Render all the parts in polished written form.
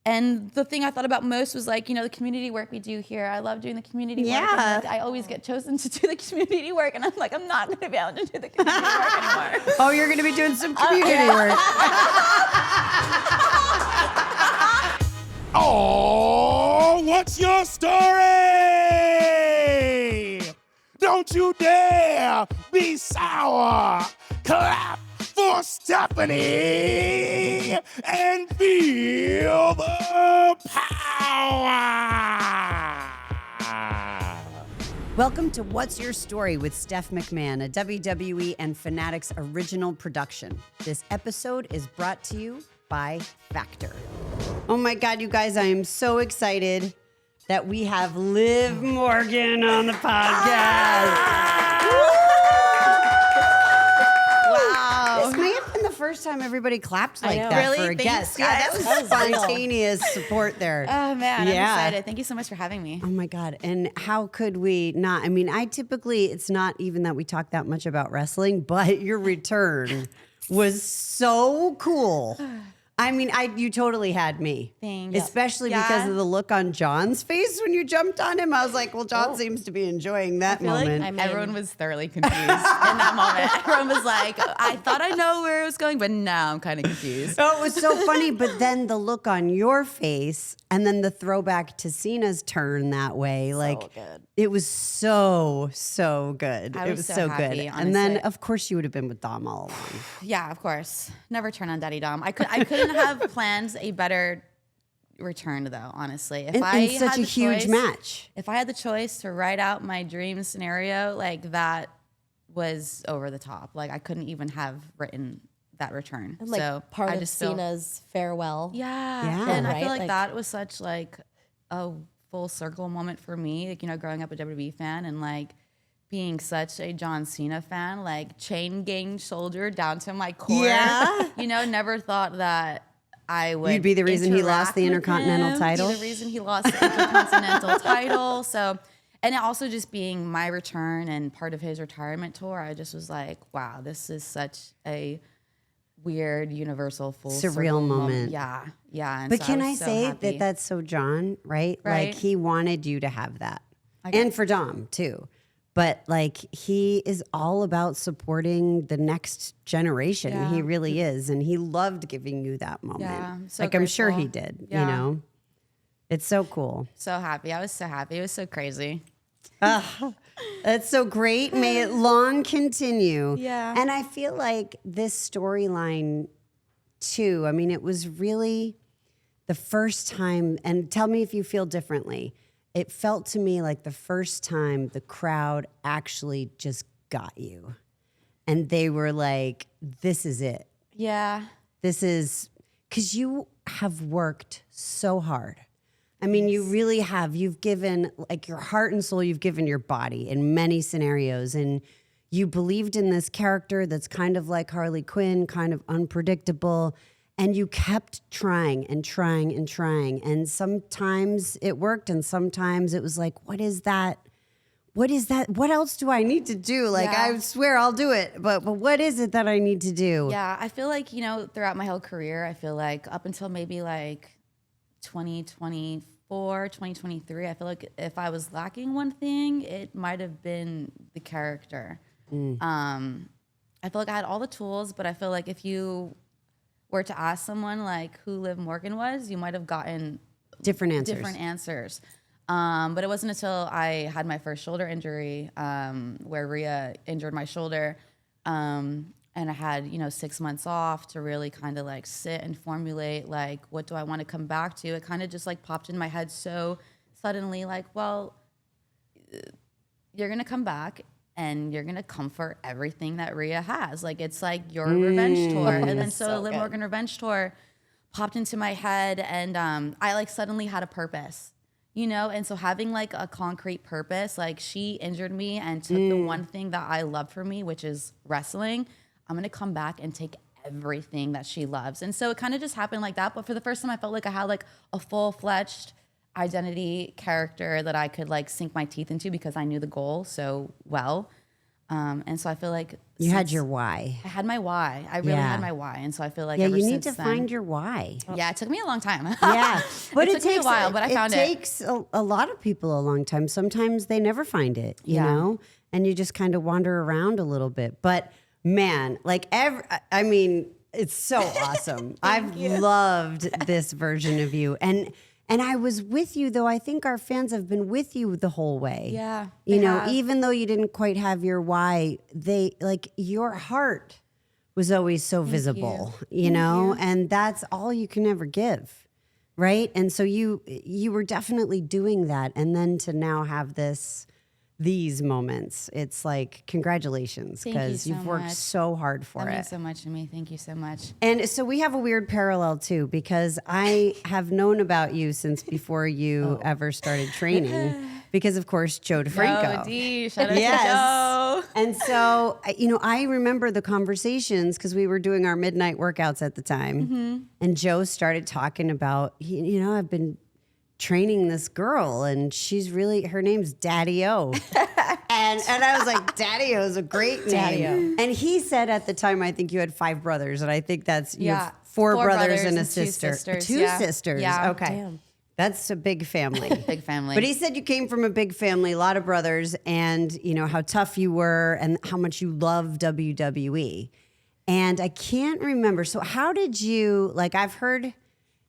And the thing I thought about most was like, the community work we do here. I love doing the community work. And like, I always get chosen to do the community work. And I'm like, I'm not going to be able to do the community work anymore. Oh, you're going to be doing some community work. Oh, what's your story? Don't you dare be sour. Clap for Stephanie and feel the power. Welcome to What's Your Story with Steph McMahon, a WWE and Fanatics original production. This episode is brought to you by Factor. Oh my God, you guys, I am so excited that we have Liv Morgan on the podcast. Wow. This may have been the first time everybody clapped like that Really? for a Thanks, guest. Yeah, that was spontaneous support there. Oh, man. I'm excited. Thank you so much for having me. Oh my God. And how could we not? I mean, it's not even that we talk that much about wrestling, but your return was so cool. I mean, you totally had me. Thanks. Especially because of the look on John's face when you jumped on him. I was like, well, John seems to be enjoying that moment. Everyone was thoroughly confused in that moment. Everyone was like, I thought I know where it was going, but now I'm kind of confused. Oh, it was so funny. But then the look on your face and then the throwback to Cena's turn that way. Good. It was so good. I It was was so so happy, good. honestly. And then, of course, you would have been with Dom all along. Yeah, of course. Never turn on Daddy Dom. I couldn't have planned a better return, though, honestly. If In I such had a the huge choice- match. If I had the choice to write out my dream scenario, like that was over the top. Like I couldn't even have written that return. And like so part I of just feel- Cena's farewell. Yeah. And I feel Right? like that was such like a full circle moment for me. Like, growing up a WWE fan and like being such a John Cena fan, like chain gang soldier down to my core. Yeah. Never thought that I would. You'd be the reason he lost interact the with Intercontinental him, title? Be the reason he lost the Intercontinental title. So, and it also just being my return and part of his retirement tour, I just was like, wow, this is such a weird, universal, full Surreal circle moment. Yeah, yeah. And But so can was I so say happy. that that's so John, right? Right. Like he wanted you to have that. And for Dom too. But like he is all about supporting the next generation. Yeah. He really is. And he loved giving you that moment. Yeah, I'm so like I'm sure he grateful. did, Yeah. It's so cool. So happy. I was so happy. It was so crazy. That's so great. May it long continue. Yeah. And I feel like this storyline too, I mean, it was really the first time, and tell me if you feel differently. It felt to me like the first time the crowd actually just got you. And they were like, this is it. Yeah. This is, because you have worked so hard. I mean, you really have. You've given like your heart and soul, you've given your body in many scenarios. And you believed in this character that's kind of like Harley Quinn, kind of unpredictable. And you kept trying and trying and trying. And sometimes it worked and sometimes it was like, what is that? What is that? What else do I need to do? Like, Yeah. I swear I'll do it. But what is it that I need to do? Yeah. I feel like, throughout my whole career, I feel like up until maybe like 2024, 2023, I feel like if I was lacking one thing, it might have been the character. I feel like I had all the tools, but I feel like if you were to ask someone like who Liv Morgan was, you might have gotten Different answers. different answers. But it wasn't until I had my first shoulder injury, where Rhea injured my shoulder, and I had 6 months off to really kind of like sit and formulate like what do I want to come back to. It kind of just like popped in my head so suddenly, like, well, you're gonna come back and you're gonna comfort everything that Rhea has. Like it's like your revenge tour, and then so the Liv Morgan revenge tour popped into my head, and I like suddenly had a purpose. And so having like a concrete purpose, like she injured me and took the one thing that I love for me, which is wrestling. I'm gonna come back and take everything that she loves. And so it kind of just happened like that. But for the first time, I felt like I had like a full-fledged identity character that I could like sink my teeth into because I knew the goal so well. And so I feel like You had since your why. I had my why. I really Yeah. had my why. And so I feel like Yeah, ever you need since to then, find your why. Yeah, it took me a long time. Yeah, but it took me a while, but I found it. it. Takes a lot of people a long time. Sometimes they never find it, you Yeah. know, and you just kind of wander around a little bit. But man, like I mean, it's so awesome. I've loved this version of you, and I was with you though. I think our fans have been with you the whole way. Yeah, you they know, have. even though you didn't quite have your why, they like your heart was always so visible, you know, and that's all you can ever give. Right. And so you were definitely doing that. And then to now have these moments, it's like, congratulations, Thank you because so you've worked much. so hard for That it. means so much to me. Thank you so much. And so we have a weird parallel too, because I have known about you since before you ever started training, because of course, Joe DeFranco. Oh, D, shout out Yes. to Joe. And so, you know, I remember the conversations because we were doing our midnight workouts at the time. And Joe started talking about, you know, I've been training this girl and she's really, her name's Daddy O. and I was like, Daddy O is a great name. Daddy-O. And he said at the time, I think you had 5 brothers. And I think that's, you Yeah. have 4 brothers and a and 2 sister. sisters, 2 yeah. sisters. Yeah. Okay. Damn. That's a big family. Big family. But he said you came from a big family, a lot of brothers, and you know how tough you were and how much you love WWE. And I can't remember. So how did you, like, I've heard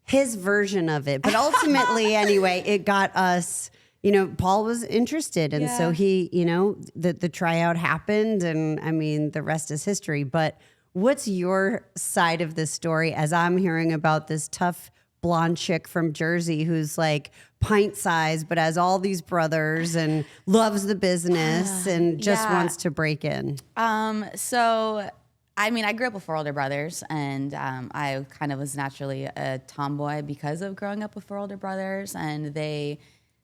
his version of it, but ultimately anyway, it got us, you know, Paul was interested. And so Yeah. he, you know, the tryout happened and I mean, the rest is history. But what's your side of this story as I'm hearing about this tough blonde chick from Jersey who's like pint sized, but has all these brothers and loves the business and just Yeah. wants to break in? So, I mean, I grew up with 4 older brothers, and I kind of was naturally a tomboy because of growing up with 4 older brothers, and they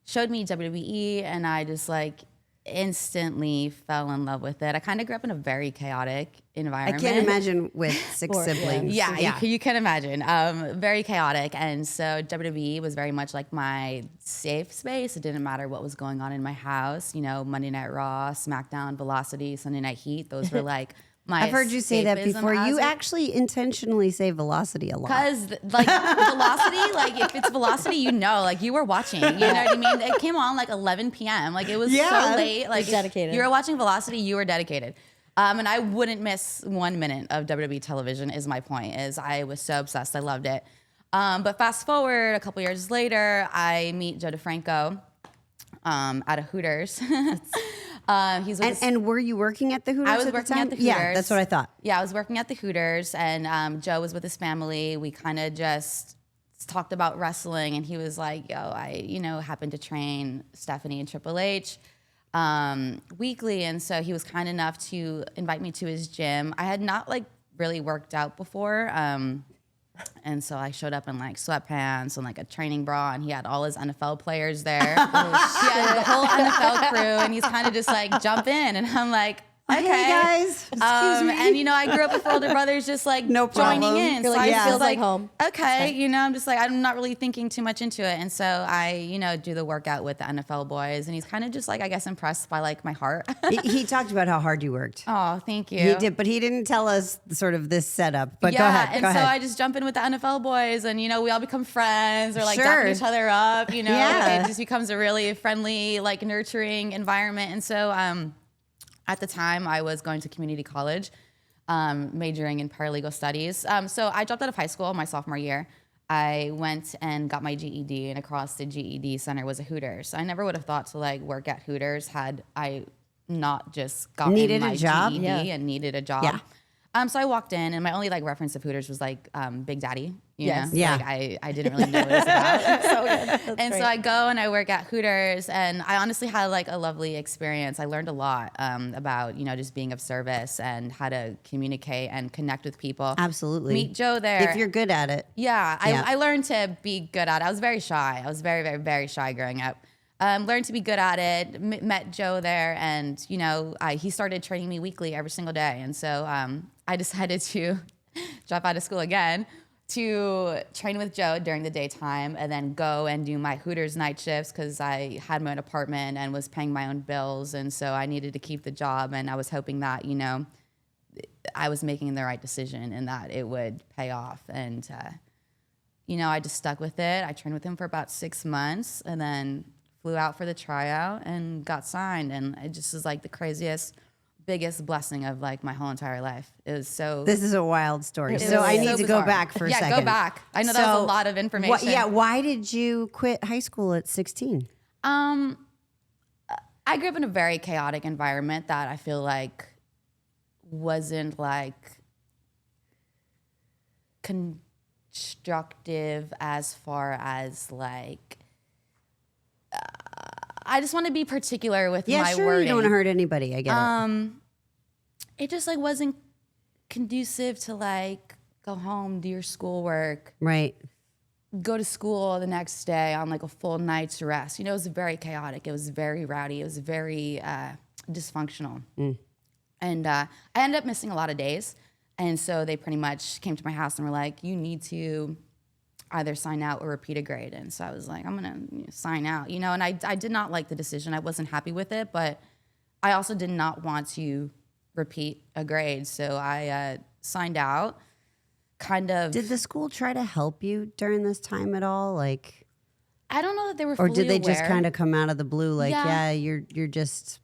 showed me WWE, and I just like instantly fell in love with it. I kind of grew up in a very chaotic I environment. can't imagine with 6 siblings. Yeah, you can imagine. Very chaotic. And so WWE was very much like my safe space. It didn't matter what was going on in my house. You know, Monday Night Raw, SmackDown, Velocity, Sunday Night Heat. Those were like my I've heard you say that escapism before. as You a- actually intentionally say Velocity a lot. Because like Velocity, like if it's Velocity, you know, like you were watching. You know what I mean? It came on like 11 p.m. Like it was Yeah. so late. Like You're dedicated. if you were watching Velocity, you were dedicated. And I wouldn't miss 1 minute of WWE television. Is my point? Is I was so obsessed. I loved it. But fast forward a couple years later, I meet Joe DeFranco at a Hooters. He's with And were you working at the Hooters? I was at working the at time? the Hooters. Yeah, that's what I thought. Yeah, I was working at the Hooters, and Joe was with his family. We kind of just talked about wrestling, and he was like, "Yo, I, happened to train Stephanie and Triple H weekly," and so he was kind enough to invite me to his gym. I had not like really worked out before. And so I showed up in like sweatpants and like a training bra, and he had all his NFL players there. He had the whole NFL crew, and he's kind of just like jump in, and I'm like, okay, Hey guys, excuse me. And I grew up with older brothers, just like No joining problem. in. You're so like, I yeah, was feels like home. Okay, I'm just like I'm not really thinking too much into it, and so I do the workout with the NFL boys, and he's kind of just like I guess impressed by like my heart. He talked about how hard you worked. Oh, thank you. He did, but he didn't tell us sort of this setup. But Yeah, go ahead. and Go so ahead. I just jump in with the NFL boys, and we all become friends, or like Sure. dapping each other up. Yeah. It just becomes a really friendly, like nurturing environment. And so, at the time, I was going to community college, majoring in paralegal studies. So I dropped out of high school my sophomore year. I went and got my GED, and across the GED center was a Hooters. So I never would have thought to like work at Hooters had I not just gotten Needed a my job? GED Yeah. and needed a job. Yeah. So I walked in, and my only like reference of Hooters was like Big Daddy. Yes. Yeah. Like, I didn't really know what it was about. So good. That's And great. so I go and I work at Hooters, and I honestly had like a lovely experience. I learned a lot about just being of service and how to communicate and connect with people. Absolutely. Meet Joe there. If you're good at it. Yeah, Yeah. I learned to be good at it. I was very shy. I was very, very, very shy growing up. Learned to be good at it. Met Joe there, and he started training me weekly every single day. And so I decided to drop out of school again to train with Joe during the daytime and then go and do my Hooters night shifts because I had my own apartment and was paying my own bills. And so I needed to keep the job. And I was hoping that, you know, I was making the right decision and that it would pay off. And, you know, I just stuck with it. I trained with him for about 6 months and then flew out for the tryout and got signed. And it just was like the craziest, biggest blessing of like my whole entire life. It was so. This is a wild story. It So was I so need to bizarre. go back for a yeah, second. go back. I know that was a lot of information. Why did you quit high school at 16? I grew up in a very chaotic environment that I feel like wasn't like constructive as far as like I just want to be particular with Yeah, my sure. wording. You don't want to hurt anybody. I get it. It just like wasn't conducive to like go home, do your schoolwork, Right. go to school the next day on like a full night's rest. You know, it was very chaotic. It was very rowdy. It was very dysfunctional. And I ended up missing a lot of days. And so they pretty much came to my house and were like, you need to either sign out or repeat a grade. And so I was like, I'm going to sign out, you know, and I did not like the decision. I wasn't happy with it, but I also did not want to repeat a grade. So I signed out. Kind of. Did the school try to help you during this time at all? Like, I don't know that they were or fully did they just aware. kind of come out of the blue? Like, Yeah. you're just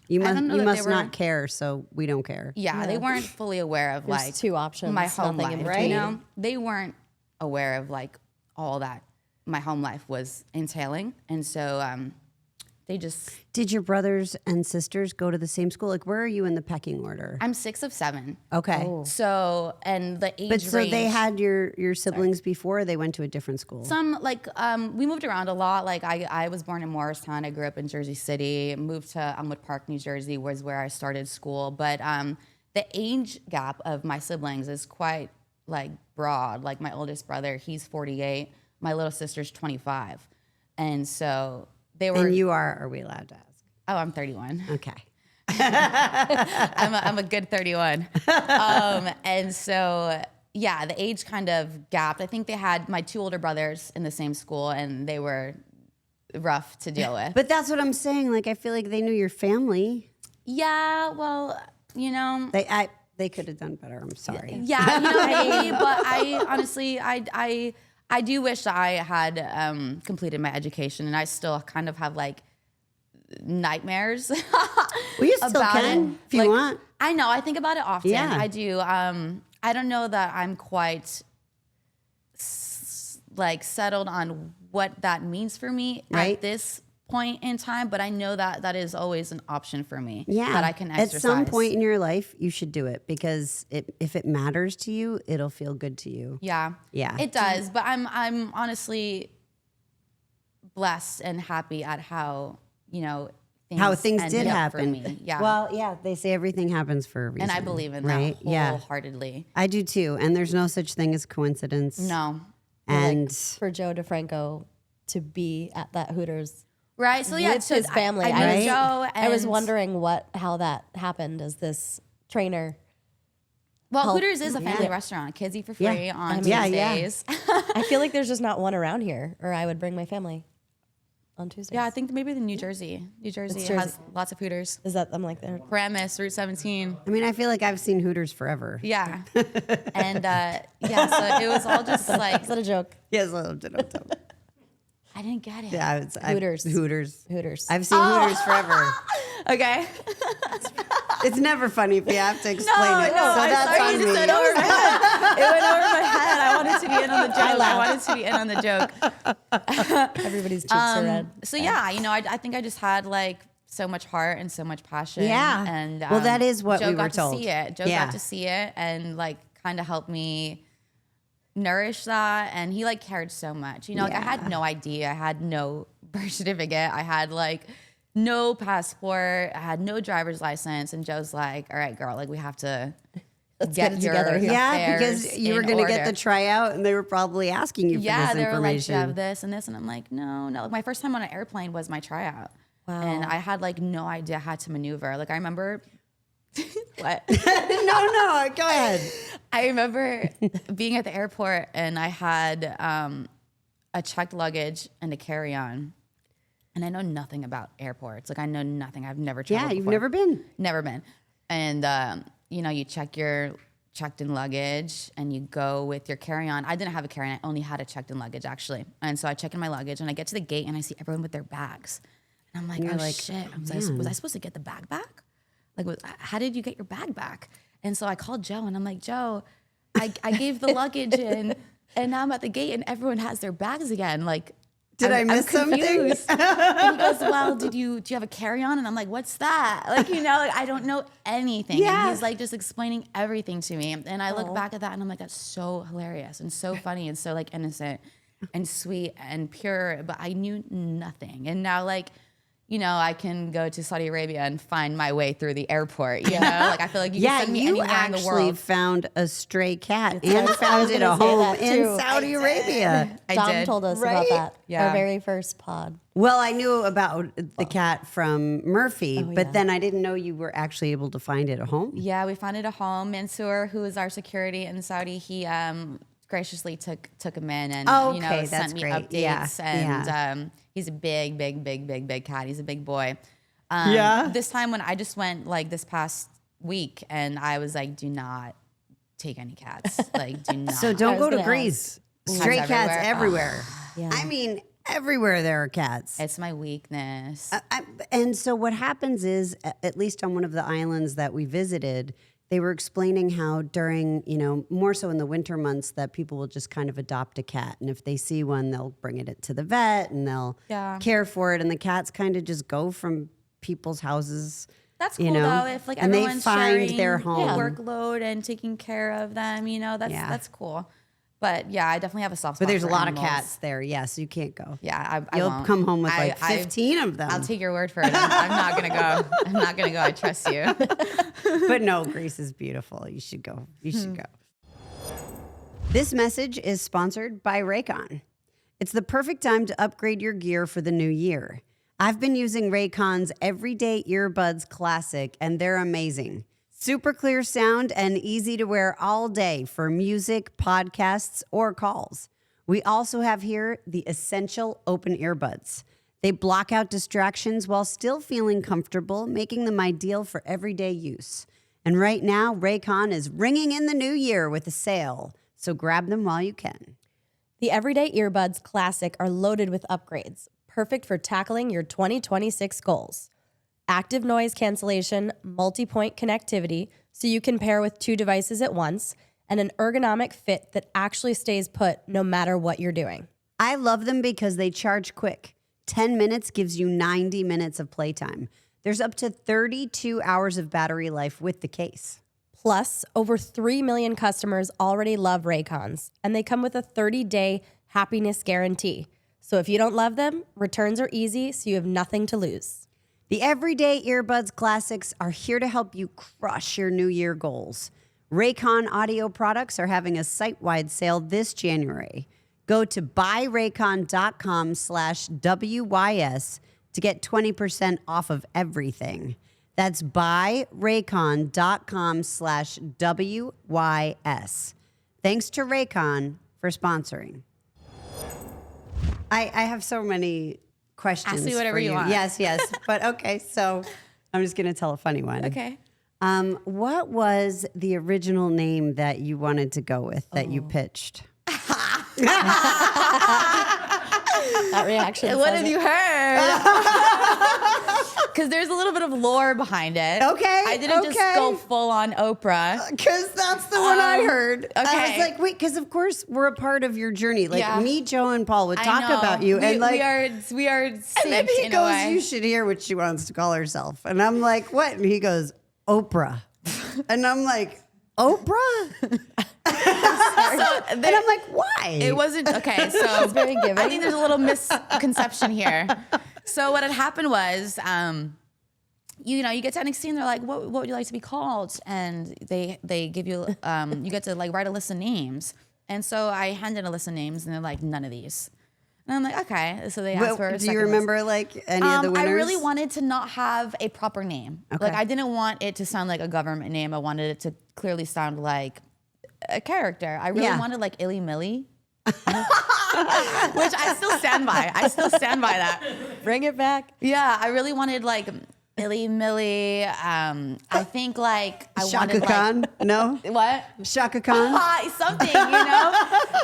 you I must don't know you that must they were- not care, so we don't care. Yeah, they weren't fully aware of There's like two options, my home nothing life. in You between. know, they weren't aware of like all that my home life was entailing, and so they just. Did your brothers and sisters go to the same school? Like, where are you in the pecking order? I'm 6 of 7, Okay. so and the age But so range. they had your siblings before, or they went to a different school? Some like we moved around a lot. Like I was born in Morristown. I grew up in Jersey City. Moved to Elmwood Park, New Jersey, was where I started school. But the age gap of my siblings is quite like broad. Like my oldest brother, he's 48. My little sister's 25, and so they were. And you are we allowed to ask? Oh, I'm 31. Okay. I'm a good 31. And so, yeah, the age kind of gapped. I think they had my 2 older brothers in the same school, and they were rough to deal with. But that's what I'm saying. Like, I feel like they knew your family. Yeah, well, you know. They could have done better. I'm sorry. Yeah, you know, maybe, but I honestly, I do wish that I had completed my education, and I still kind of have like nightmares. Well, you still about can it. if you Like, want. I know. I think about it often. Yeah. I do. I don't know that I'm quite like settled on what that means for me Right. at this point in time, but I know that that is always an option for me. Yeah. That I can exercise. At some point in your life, you should do it because if it matters to you, it'll feel good to you. Yeah. Yeah. It does. But I'm honestly blessed and happy at how, you know, How things ended did up for happen. me. Yeah. Well, yeah, they say everything happens for a reason. and I believe in right? that Yeah. wholeheartedly. I do too. And there's no such thing as coincidence. No. And For Joe DeFranco to be at that Hooters Right. So yeah, with so his family. I met Right? Joe, and I was wondering how that happened as this trainer. Well, help. Hooters is a family restaurant. Kids eat for Yeah. free on Yeah, yeah. Tuesdays. I feel like there's just not one around here, or I would bring my family on Tuesdays. Yeah, I think maybe the New Jersey. New Jersey Jersey. has lots of Hooters. Is that I'm like there? Paramus, Route 17. I mean, I feel like I've seen Hooters forever. Yeah. And yeah, so it was all just like, Is that a joke? Yes, a little bit. I didn't get it. Yeah, Hooters. Hooters. Hooters. I've seen Hooters forever. Okay. It's never funny if you have to explain No, it. no, so I'm that's sorry. on You me. just went over my head. It went over my head. I wanted to be in on the joke. I wanted to be in on the joke. Everybody's cheeks are red. So yeah, you know, I think I just had like so much heart and so much passion. Yeah. And Well, that is what Joe we got were told. to see it. Joe Yeah. got to see it and like kind of helped me nourish that. And he like cared so much. You know, like I Yeah. had no idea. I had no birth certificate. I had like no passport. I had no driver's license. And Joe's like, "All right, girl, like we have to get it together here." Yeah, affairs because you were in going to get order." the tryout and they were probably asking you for Yeah, this they were like, "Do information. you have this and this?" And I'm like, no. Like my first time on an airplane was my tryout. Wow. And I had like no idea how to maneuver. Like I remember What? No, go ahead. I remember being at the airport and I had a checked luggage and a carry-on. And I know nothing about airports. Like I know nothing. I've never traveled Yeah, you've before. never been. Never been. And, you check your checked-in luggage and you go with your carry-on. I didn't have a carry-on. I only had a checked-in luggage, actually. And so I check in my luggage and I get to the gate and I see everyone with their bags. And I'm like, you're oh, like, shit. Was I supposed to get the bag back? Like, how did you get your bag back? And so I called Joe and I'm like, Joe, I gave the luggage in and now I'm at the gate and everyone has their bags again. Like, Did I I'm miss something? confused. And he goes, well, do you have a carry-on? And I'm like, what's that? Like, I don't know anything. Yeah. And he's like just explaining everything to me. And I look back at that and I'm like, that's so hilarious and so funny and so like innocent and sweet and pure. But I knew nothing. And now like, I can go to Saudi Arabia and find my way through the airport. Like I feel like you can send me you anywhere in the actually world. found a stray cat I and was found it a gonna say home that, in too. Saudi Arabia. I Dom did. told us Right? about that. Yeah. Our very first pod. Well, I knew about the cat from Murphy, but yeah. then I didn't know you were actually able to find it a home. Yeah, we found it a home. Mansoor, who is our security in Saudi, he graciously took him in and Okay, that's sent me great. updates. Yeah, And he's a big cat. He's a big boy. This time when I just went like this past week, and I was like, do not take any cats. Like, do not. So don't I was go to gonna Greece. Stray cats everywhere. Yeah. I mean, everywhere there are cats. It's my weakness. And so what happens is, at least on one of the islands that we visited, they were explaining how during, more so in the winter months, that people will just kind of adopt a cat. And if they see one, they'll bring it to the vet and they'll care for it. And the cats kind of just go from people's houses. That's cool know, though. If like and they everyone's find sharing their the home. workload and taking care of them, that's cool. But yeah, I definitely have a soft spot. But there's a for lot animals. of cats there. Yes, you can't go. Yeah, I You'll won't. come home with I- like 15 of them. I'll take your word for it. I'm not gonna go. I'm not gonna go. I trust you. But no, Greece is beautiful. You should go. You should go. This message is sponsored by Raycon. It's the perfect time to upgrade your gear for the new year. I've been using Raycon's Everyday Earbuds Classic, and they're amazing. Super clear sound and easy to wear all day for music, podcasts, or calls. We also have here the Essential Open Earbuds. They block out distractions while still feeling comfortable, making them ideal for everyday use. And right now, Raycon is ringing in the new year with a sale, so grab them while you can. The Everyday Earbuds Classic are loaded with upgrades, perfect for tackling your 2026 goals. Active noise cancellation, multi-point connectivity, so you can pair with 2 devices at once, and an ergonomic fit that actually stays put no matter what you're doing. I love them because they charge quick. 10 minutes gives you 90 minutes of playtime. There's up to 32 hours of battery life with the case. Plus, over 3 million customers already love Raycons, and they come with a 30-day happiness guarantee. So if you don't love them, returns are easy, so you have nothing to lose. The Everyday Earbuds Classics are here to help you crush your New Year goals. Raycon audio products are having a site-wide sale this January. Go to buyraycon.com/WYS to get 20% off of everything. That's buyraycon.com/WYS. Thanks to Raycon for sponsoring. I have so many questions. Ask me whatever for you want. Yes. But okay, so I'm just going to tell a funny one. Okay. What was the original name that you wanted to go with that you pitched? That reaction. What says have it. you heard? Because there's a little bit of lore behind it. Okay, I didn't just okay. go full on Oprah. Because that's the one I heard. I was okay. like, wait, because of course we're a part of your journey. Like Yeah. me, Joe, and Paul would I talk know. about you, and like, we are synced and then he in a way. goes, "You should hear what she wants to call herself," and I'm like, "What?" And he goes, "Oprah," and I'm like, "Oprah," and I'm like, "Why?" It wasn't okay. So very giving. I think there's a little misconception here. So what had happened was, you get to NXT and they're like, "What would you like to be called?" And they give you you get to like write a list of names. And so I handed a list of names and they're like, "None of these." And I'm like, okay. So they asked for a Do second you list. remember like any of the winners? I really wanted to not have a proper name. Okay. Like I didn't want it to sound like a government name. I wanted it to clearly sound like a character. I really Yeah. wanted like Illy Millie. Which I still stand by. I still stand by that. Bring it back. Yeah, I really wanted like Illy Millie. I think like I Shaka wanted Khan? No? like what? Shaka Khan? Something, you know?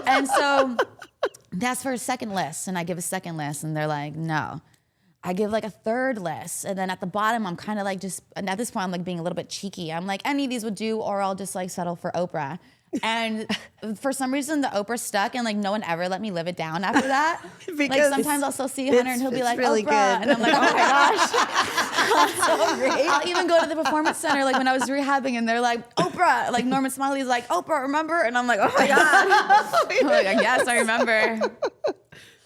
And so that's for a second list. And I give a second list and they're like, no. I give like a third list. And then at the bottom, I'm kind of like and at this point, I'm like being a little bit cheeky. I'm like, any of these would do, or I'll just like settle for Oprah. And for some reason, the Oprah stuck, and like no one ever let me live it down after that. Like Because sometimes I'll still see Hunter, and he'll be it's like really Oprah, good. and I'm like, oh my gosh, so great. I'll even go to the performance center, like when I was rehabbing, and they're like Oprah, like Norman Smiley's like Oprah, remember? And I'm like, oh my god, I'm like, I guess I remember.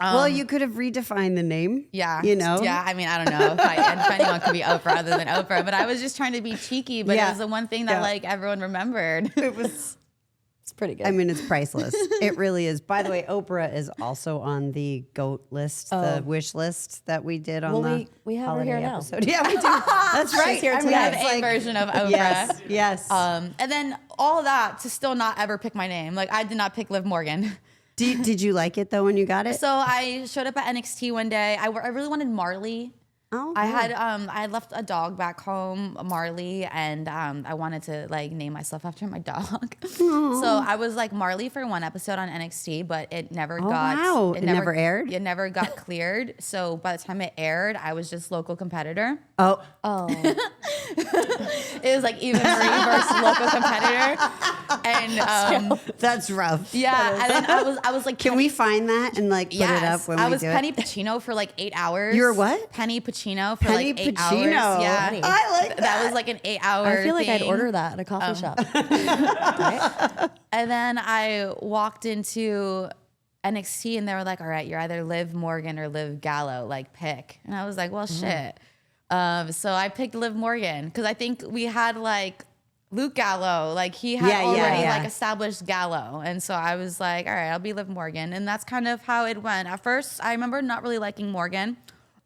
Well, you could have redefined the name. Yeah. You know? Yeah. I mean, I don't know if anyone could be Oprah other than Oprah, but I was just trying to be cheeky. But Yeah. it was the one thing that Yeah. like everyone remembered. It was. It's pretty good. I mean, it's priceless. It really is. By the way, Oprah is also on the GOAT list, the wish list that we did on Well, the we have her holiday here now. episode. Yeah, we do. That's right. here I mean, We have it's a like- version of Oprah. Yes, yes. And then all of that to still not ever pick my name. Like I did not pick Liv Morgan. Did you like it though when you got it? So I showed up at NXT one day. I really wanted Marley. Oh, I yeah. had I had left a dog back home, Marley, and I wanted to like name myself after my dog. So I was like Marley for one episode on NXT, but it never got. wow. It never aired? It never got cleared. So by the time it aired, I was just local competitor. Oh, It was like even reverse local competitor, and that's rough. yeah. And then I was like, Can we find that and like put it up when I we was do Penny it? Pacino for like 8 hours. You were what? Penny Pacino for Penny like 8 Pacino. hours. Yeah, I like that. That was like an 8-hour. I feel like I'd thing. order that at a coffee shop. And then I walked into NXT and they were like, all right, you're either Liv Morgan or Liv Gallo, like pick. And I was like, well, shit. So I picked Liv Morgan because I think we had like Luke Gallo, like he had Yeah, yeah, already yeah. like established Gallo. And so I was like, all right, I'll be Liv Morgan. And that's kind of how it went. At first, I remember not really liking Morgan.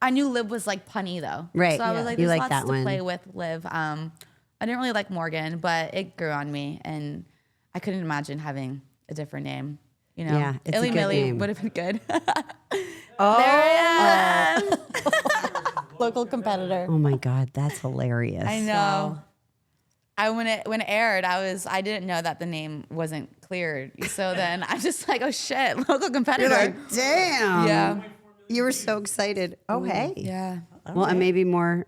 I knew Liv was like punny though. Right, So I was yeah. like, You there's like lots that to one. play with Liv. I didn't really like Morgan, but it grew on me. And I couldn't imagine having a different name. You know, Yeah, it's a Illy good Millie name. would have been good. Oh, There I am. Local competitor. oh my God, that's hilarious. I know. When it aired, I didn't know that the name wasn't cleared. So then I'm just like, oh shit, local competitor. You're like, damn. Yeah. You were so excited. Oh, hey. Yeah. Well, and maybe more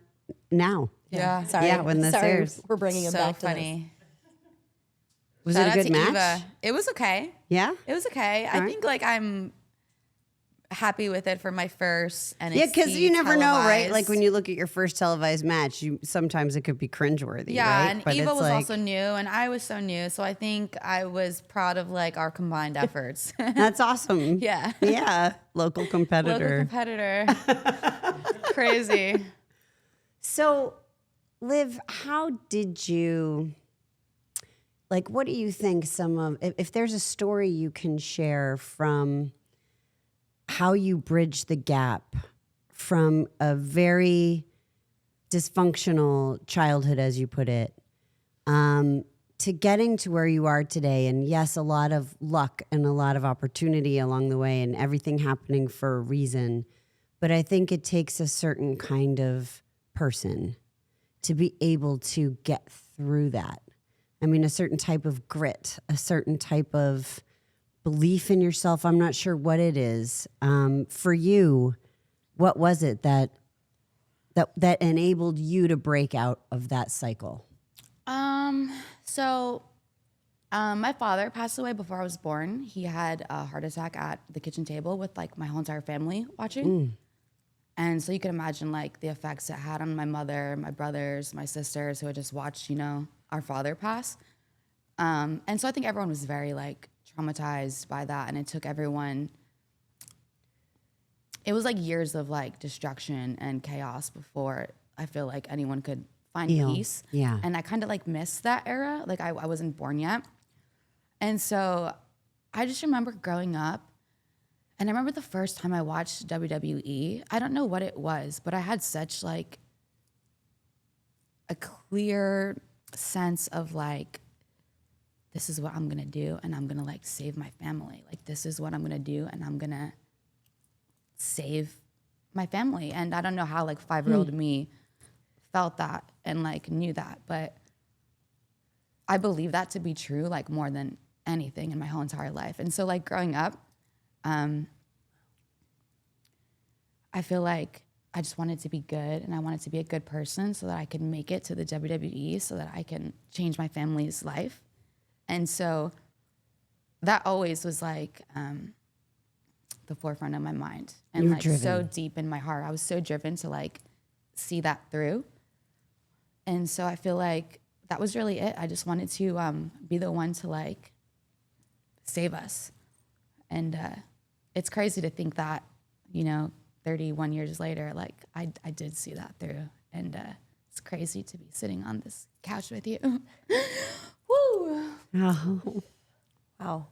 now. Yeah. Sorry. Yeah, when this sorry, airs. We're bringing him So back to funny. Was Shout it out a good to match? Eva. It was okay. Yeah? It was okay. I right. think like I'm happy with it for my first NXT Yeah, because you never know, right? televised. Like when you look at your first televised match, sometimes it could be cringeworthy. Yeah, right? and But Eva it's was like, also new, and I was so new. So I think I was proud of like our combined efforts. That's awesome. Yeah. Yeah. Local Local competitor. competitor. Crazy. So, Liv, how did you, like, what do you think if there's a story you can share from how you bridge the gap from a very dysfunctional childhood, as you put it, to getting to where you are today? And yes, a lot of luck and a lot of opportunity along the way and everything happening for a reason. But I think it takes a certain kind of person to be able to get through that. I mean, a certain type of grit, a certain type of belief in yourself. I'm not sure what it is. For you, what was it that enabled you to break out of that cycle? So my father passed away before I was born. He had a heart attack at the kitchen table with like my whole entire family watching. And so you can imagine like the effects it had on my mother, my brothers, my sisters who had just watched, you know, our father pass. And so I think everyone was very like traumatized by that. And it took everyone, it was like years of like destruction and chaos before I feel like anyone could find Heal. peace. Yeah. And I kind of like missed that era. Like I wasn't born yet. And so I just remember growing up And I remember the first time I watched WWE, I don't know what it was, but I had such like a clear sense of like, this is what I'm gonna do, and I'm gonna like save my family. Like, this is what I'm gonna do, and I'm gonna save my family. And I don't know how like 5-year-old me felt that and like knew that, but I believe that to be true, like more than anything in my whole entire life. And so like growing up, I feel like I just wanted to be good, and I wanted to be a good person so that I could make it to the WWE, so that I can change my family's life. And so that always was like the forefront of my mind, and You're like driven. so deep in my heart. I was so driven to like see that through. And so I feel like that was really it. I just wanted to be the one to like save us. And it's crazy to think that, you know, 31 years later, like I did see that through. And it's crazy to be sitting on this couch with you. Woo! Oh, Wow.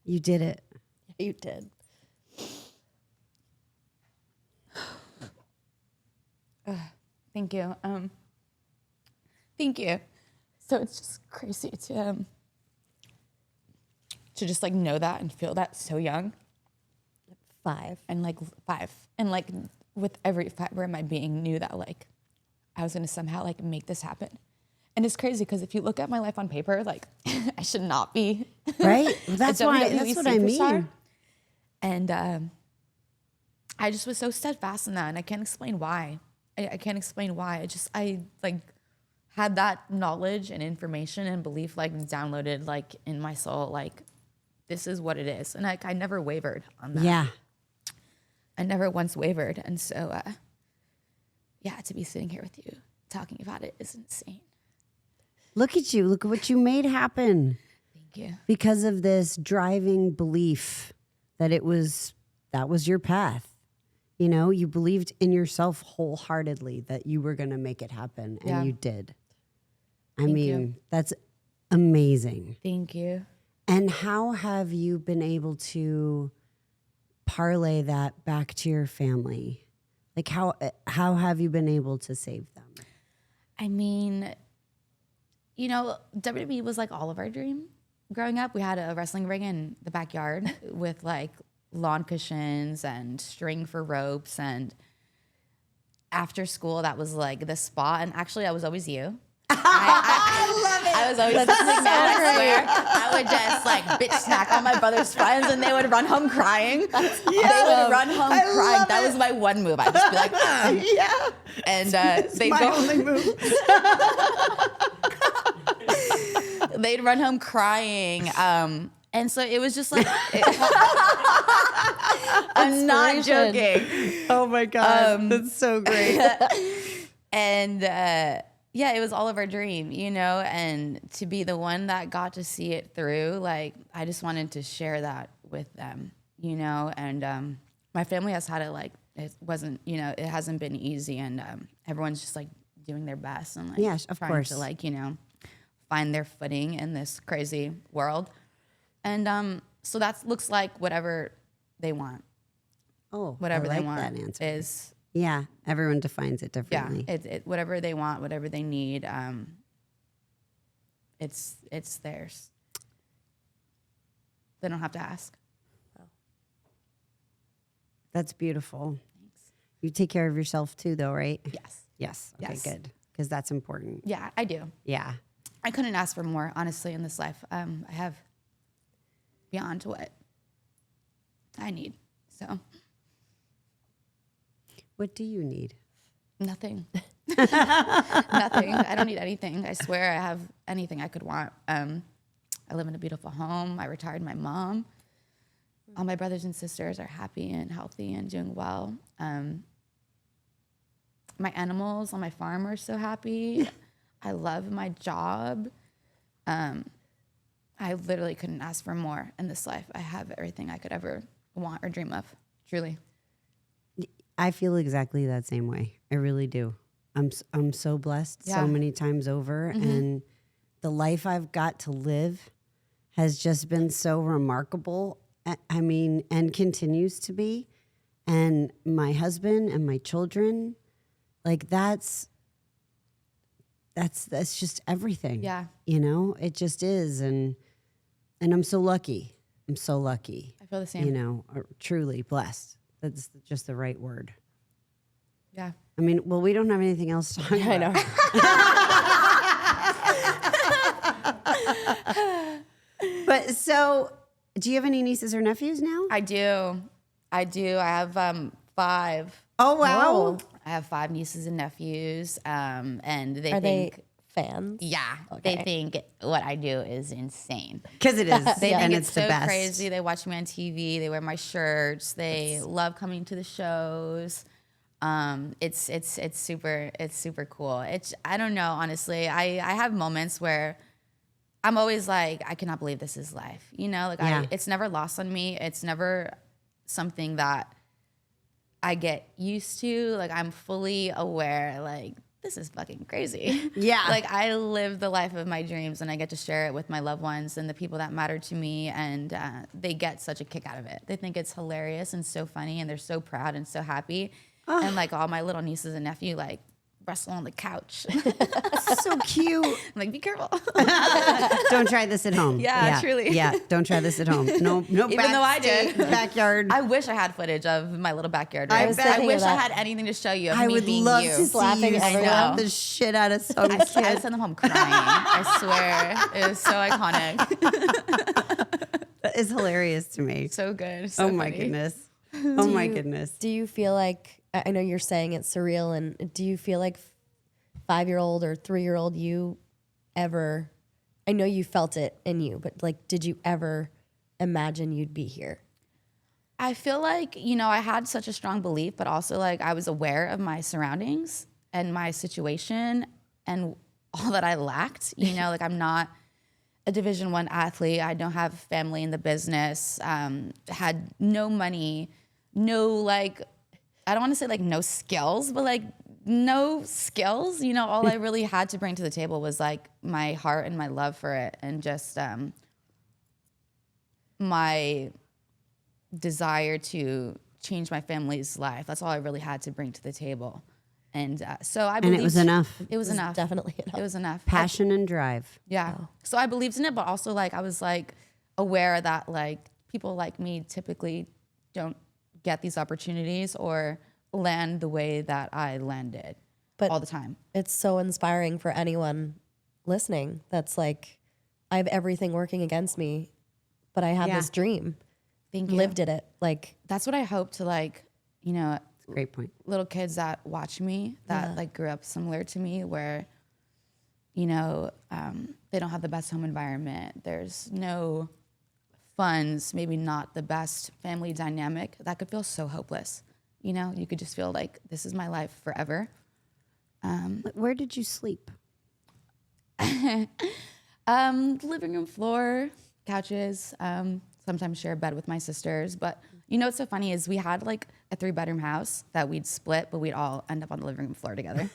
you did it. You did. Thank you. Thank you. So it's just crazy to just like know that and feel that so young. 5. And like 5, and like with every fiber in my being knew that like I was gonna somehow like make this happen. And it's crazy because if you look at my life on paper, like I should not be Right? Well, that's a why. WWE That's what I superstar. mean. And I just was so steadfast in that, and I can't explain why. I can't explain why. I like had that knowledge and information and belief like downloaded like in my soul, like this is what it is. And like I never wavered on that. Yeah. I never once wavered. And so, yeah, to be sitting here with you talking about it is insane. Look at you. Look at what you made happen Thank you. because of this driving belief that that was your path. You know, you believed in yourself wholeheartedly that you were going to make it happen, and Yeah. you did. I Thank mean, you. that's amazing. Thank you. And how have you been able to parlay that back to your family? Like how have you been able to save them? I mean, you know, WWE was like all of our dream. Growing up, we had a wrestling ring in the backyard with like lawn cushions and string for ropes. And after school, that was like the spot. And actually, I was always you. I love it. I was always the big man, I swear. I would just like bitch smack all my brother's friends, and they would run home crying. They would run home crying. That was my one move. I'd just be like, Yeah. and they'd My go. only move. They'd run home crying. And so it was just like, I'm not Inspiration. joking. Oh my God. That's so great. And yeah, it was all of our dream, you know, and to be the one that got to see it through, like, I just wanted to share that with them, you know, and my family has had it like, it wasn't, you know, it hasn't been easy, and everyone's just like doing their best and like Yes, of trying course. to like, you know, find their footing in this crazy world. And so that looks like whatever they want, Oh, whatever I like they want that answer. is, Yeah, everyone defines it yeah, differently. it whatever they want, whatever they need, it's theirs. They don't have to ask. That's beautiful. You take care of yourself too, though, right? Yes. Yes. Okay, Yes. good. Because that's important. Yeah, I do. Yeah. I couldn't ask for more, honestly, in this life. I have beyond what I need. So What do you need? nothing. Nothing. I don't need anything. I swear I have anything I could want. I live in a beautiful home. I retired my mom. All my brothers and sisters are happy and healthy and doing well. My animals on my farm are so happy. I love my job. I literally couldn't ask for more in this life. I have everything I could ever want or dream of, truly. I feel exactly that same way. I really do. I'm so blessed Yeah. so many times over, and the life I've got to live has just been so remarkable. I mean, and continues to be. And my husband and my children, like that's just everything. Yeah. You know, it just is. And I'm so lucky. I'm so lucky. I feel the same. You know, or truly blessed. That's just the right word. Yeah. I mean, well, we don't have anything else to talk about. I know. But so, do you have any nieces or nephews now? I do. I have 5. Oh, wow. I have 5 nieces and nephews. And they Are think, they fans? yeah, they think what I do is insane. Because it is. They and think it's it's the so best. crazy. They watch me on TV. They wear my shirts. They love coming to the shows. It's super cool. I don't know, honestly. I have moments where I'm always like, I cannot believe this is life. You know, like Yeah. it's never lost on me. It's never something that I get used to. Like I'm fully aware, like this is fucking crazy. Yeah. Like I live the life of my dreams and I get to share it with my loved ones and the people that matter to me. And they get such a kick out of it. They think it's hilarious and so funny and they're so proud and so happy. And like all my little nieces and nephew, like wrestle on the couch. So cute. I'm like, be careful. Don't try this at home. Yeah, truly. Yeah, don't try this at home. No, Even though I did. backyard. I wish I had footage of my little backyard. I race. bet. I wish I that. had anything to show you of I me would being love you. to see Slapping you everyone. slap the shit out of some I kid. send them home crying. I swear. It was so iconic. That is hilarious to me. So good. So Oh my funny. goodness. Oh my goodness. Do you feel like, I know you're saying it's surreal, and do you feel like 5-year-old or 3-year-old you ever, I know you felt it in you, but like, did you ever imagine you'd be here? I feel like, you know, I had such a strong belief, but also like I was aware of my surroundings and my situation and all that I lacked. You know, like I'm not a Division I athlete. I don't have family in the business. Had no money, no like, I don't want to say like no skills, but like no skills. You know, all I really had to bring to the table was like my heart and my love for it, and just my desire to change my family's life. That's all I really had to bring to the table. And so I believed And it was enough. It was enough. Definitely enough. It was enough. Passion and drive. Yeah. So I believed in it, but also like I was like aware that like people like me typically don't get these opportunities or land the way that I landed But all the time. it's so inspiring for anyone listening that's like, I have everything working against me, but I have Yeah. this dream. Thank you. Lived it. Like, That's what I hope to like, you know, Great point. little kids that watch me that like grew up similar to me where, you know, they don't have the best home environment. There's no funds, maybe not the best family dynamic. That could feel so hopeless. You know, you could just feel like this is my life forever. Where did you sleep? Living room floor, couches, sometimes share a bed with my sisters. But you know what's so funny is we had like a 3-bedroom house that we'd split, but we'd all end up on the living room floor together.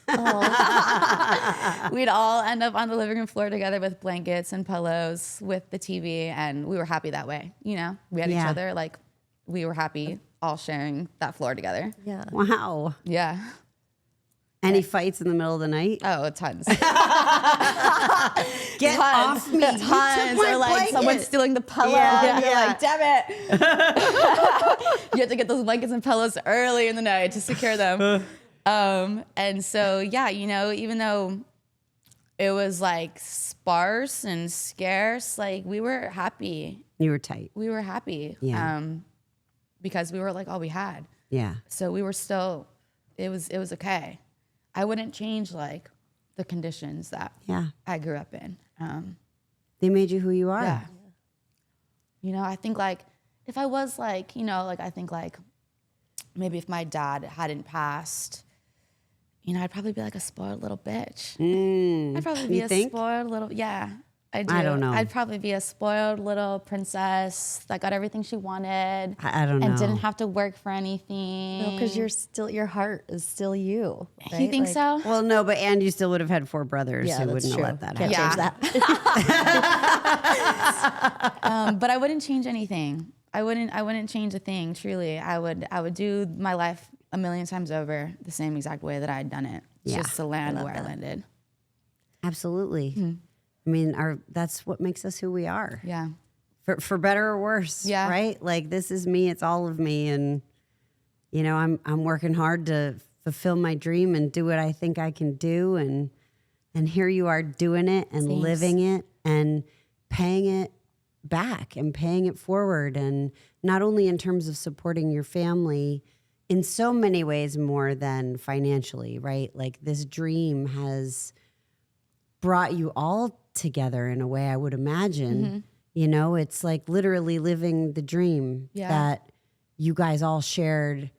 We'd all end up on the living room floor together with blankets and pillows with the TV, and we were happy that way. You know, we had each Yeah. other, like we were happy all sharing that floor together. yeah. Wow. Yeah. Any fights in the middle of the night? Oh, tons. Get off me. You took Tons. my Or like someone blanket. stealing the pillow. Yeah, and you're yeah. like, damn it. You have to get those blankets and pillows early in the night to secure them. And so, yeah, you know, even though it was like sparse and scarce, like we were happy. You were tight. We were happy. Yeah. Because we were like all we had. Yeah. So we were still, it was okay. I wouldn't change like the conditions that Yeah. I grew up in. They made you who you are. Yeah. You know, I think like if I was like, you know, like I think like maybe if my dad hadn't passed, you know, I'd probably be like a spoiled little bitch. I'd probably be You a think? spoiled little, yeah. I do. I don't know. I'd probably be a spoiled little princess that got everything she wanted. I don't know. And didn't have to work for anything. No, because you're still, your heart is still you. You right? think Like, so? Well, no, but and you still would have had 4 brothers Yeah, who that's wouldn't true. have let that Can't happen. Yeah. change that. But I wouldn't change anything. I wouldn't change a thing. Truly, I would do my life a million times over the same exact way that I had done it. Yeah, Just to land where I landed. Absolutely. I mean, that's what makes us who we are. Yeah. For better or worse. Yeah. Right? Like this is me, it's all of me. And you know, I'm working hard to fulfill my dream and do what I think I can do. And here you are doing it and Thanks. living it and paying it back and paying it forward. And not only in terms of supporting your family in so many ways more than financially, right? Like this dream has brought you all together in a way I would imagine. You know, it's like literally living the dream Yeah. that you guys all shared.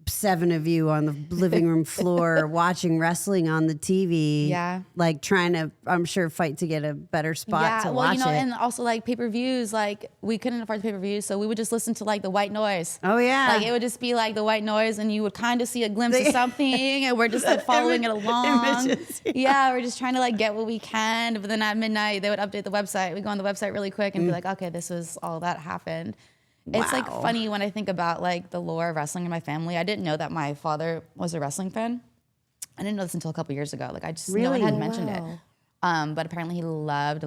7 of you on the living room floor watching wrestling on the TV. Yeah. Like trying to, I'm sure, fight to get a better spot to well, watch it. and also like pay-per-views, like we couldn't afford pay-per-views, so we would just listen to like the white noise. Oh, yeah. Like it would just be like the white noise, and you would kind of see a glimpse of something, and we're just like following it along. Images, yeah, we're just trying to like get what we can. But then at midnight, they would update the website. We go on the website really quick and be like, okay, this was all that happened. It's like Wow. funny when I think about like the lore of wrestling in my family. I didn't know that my father was a wrestling fan. I didn't know this until a couple years ago. Like no one Really? had mentioned it. But apparently he loved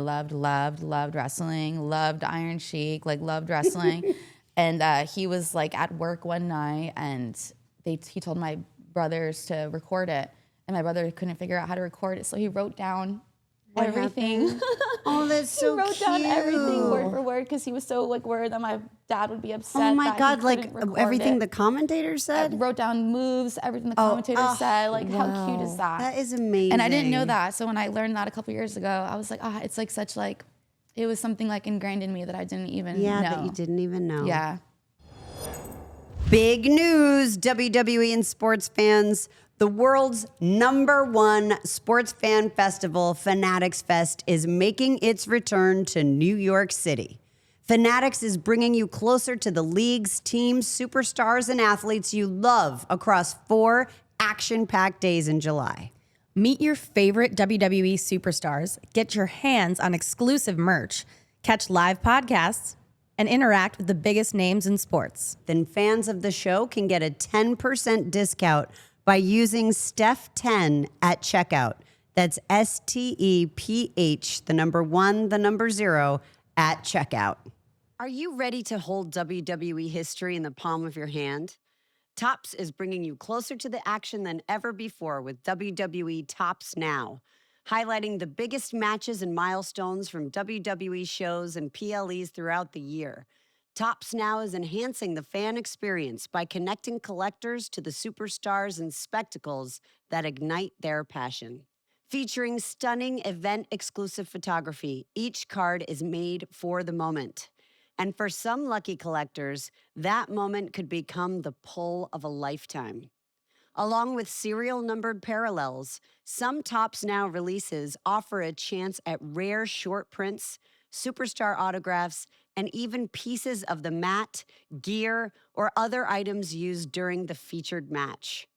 wrestling, loved Iron Sheik, like loved wrestling. And he was like at work one night and he told my brothers to record it. And my brother couldn't figure out how to record it. So he wrote down everything. Oh, that's so He wrote cute. down everything word for word because he was so like worried that my dad would be upset. Oh my that he God, like couldn't record everything it. the commentator said? Wrote down moves, everything the commentator said. Like, how cute is that? That is amazing. And I didn't know that. So when I learned that a couple years ago, I was like, it's like such like, it was something like ingrained in me that I didn't even Yeah, know. that you didn't even know. Yeah. Big news, WWE and sports fans. The world's #1 sports fan festival, Fanatics Fest, is making its return to New York City. Fanatics is bringing you closer to the leagues, teams, superstars, and athletes you love across 4 action-packed days in July. Meet your favorite WWE superstars, get your hands on exclusive merch, catch live podcasts, and interact with the biggest names in sports. Then fans of the show can get a 10% discount by using Steph10 at checkout. That's STEPH, the number 1, the number 0 at checkout. Are you ready to hold WWE history in the palm of your hand? Topps is bringing you closer to the action than ever before with WWE Topps Now, highlighting the biggest matches and milestones from WWE shows and PLEs throughout the year. Topps Now is enhancing the fan experience by connecting collectors to the superstars and spectacles that ignite their passion. Featuring stunning event-exclusive photography, each card is made for the moment. And for some lucky collectors, that moment could become the pull of a lifetime. Along with serial numbered parallels, some Topps Now releases offer a chance at rare short prints, superstar autographs, and even pieces of the mat, gear, or other items used during the featured match.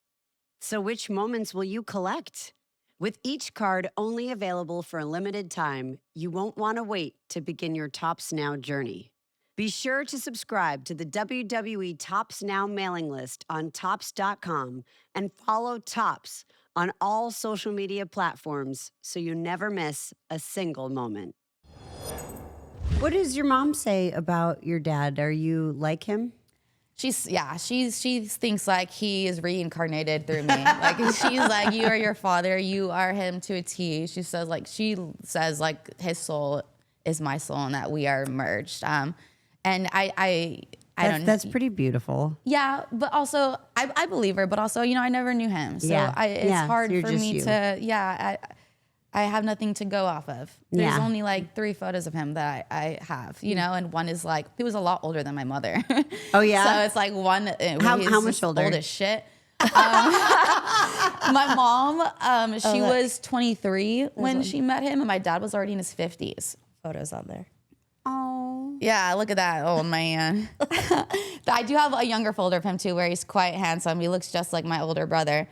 So which moments will you collect? With each card only available for a limited time, you won't want to wait to begin your Topps Now journey. Be sure to subscribe to the WWE Topps Now mailing list on Topps.com and follow Topps on all social media platforms so you never miss a single moment. What does your mom say about your dad? Are you like him? She thinks like he is reincarnated through me. Like she's like, you are your father, you are him to a T. She says like his soul is my soul and that we are merged. And I don't. That's pretty beautiful. Yeah, but also I believe her, but also I never knew him, so Yeah. it's Yeah, hard you're for just me you. to I have nothing to go off of. There's Yeah. only like 3 photos of him that I have, and one is like he was a lot older than my mother. Oh, yeah? So it's like one. How he's much just older? Old as shit. My mom, she was 23 when she met him, and my dad was already in his 50s. Photos on there. Oh. Yeah, look at that old man. I do have a younger folder of him too, where he's quite handsome. He looks just like my older brother.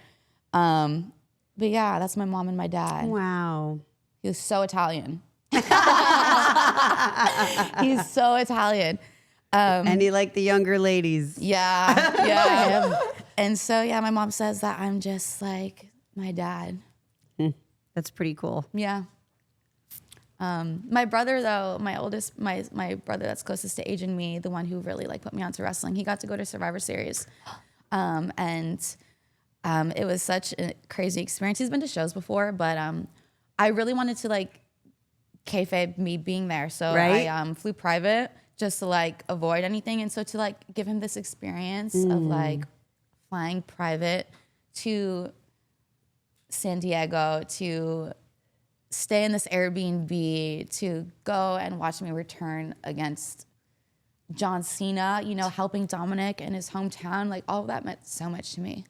But yeah, that's my mom and my dad. Wow. He was so Italian. He's so Italian. And you like the younger ladies. Yeah, yeah. And so, yeah, my mom says that I'm just like my dad. That's pretty cool. Yeah. My brother, though, my oldest, my brother that's closest to age and me, the one who really like put me onto wrestling, he got to go to Survivor Series. It was such a crazy experience. He's been to shows before, but I really wanted to like kayfabe me being there. So Right. I flew private just to like avoid anything. And so to like give him this experience of like flying private to San Diego, to stay in this Airbnb, to go and watch me return against John Cena, you know, helping Dominic in his hometown, like all of that meant so much to me.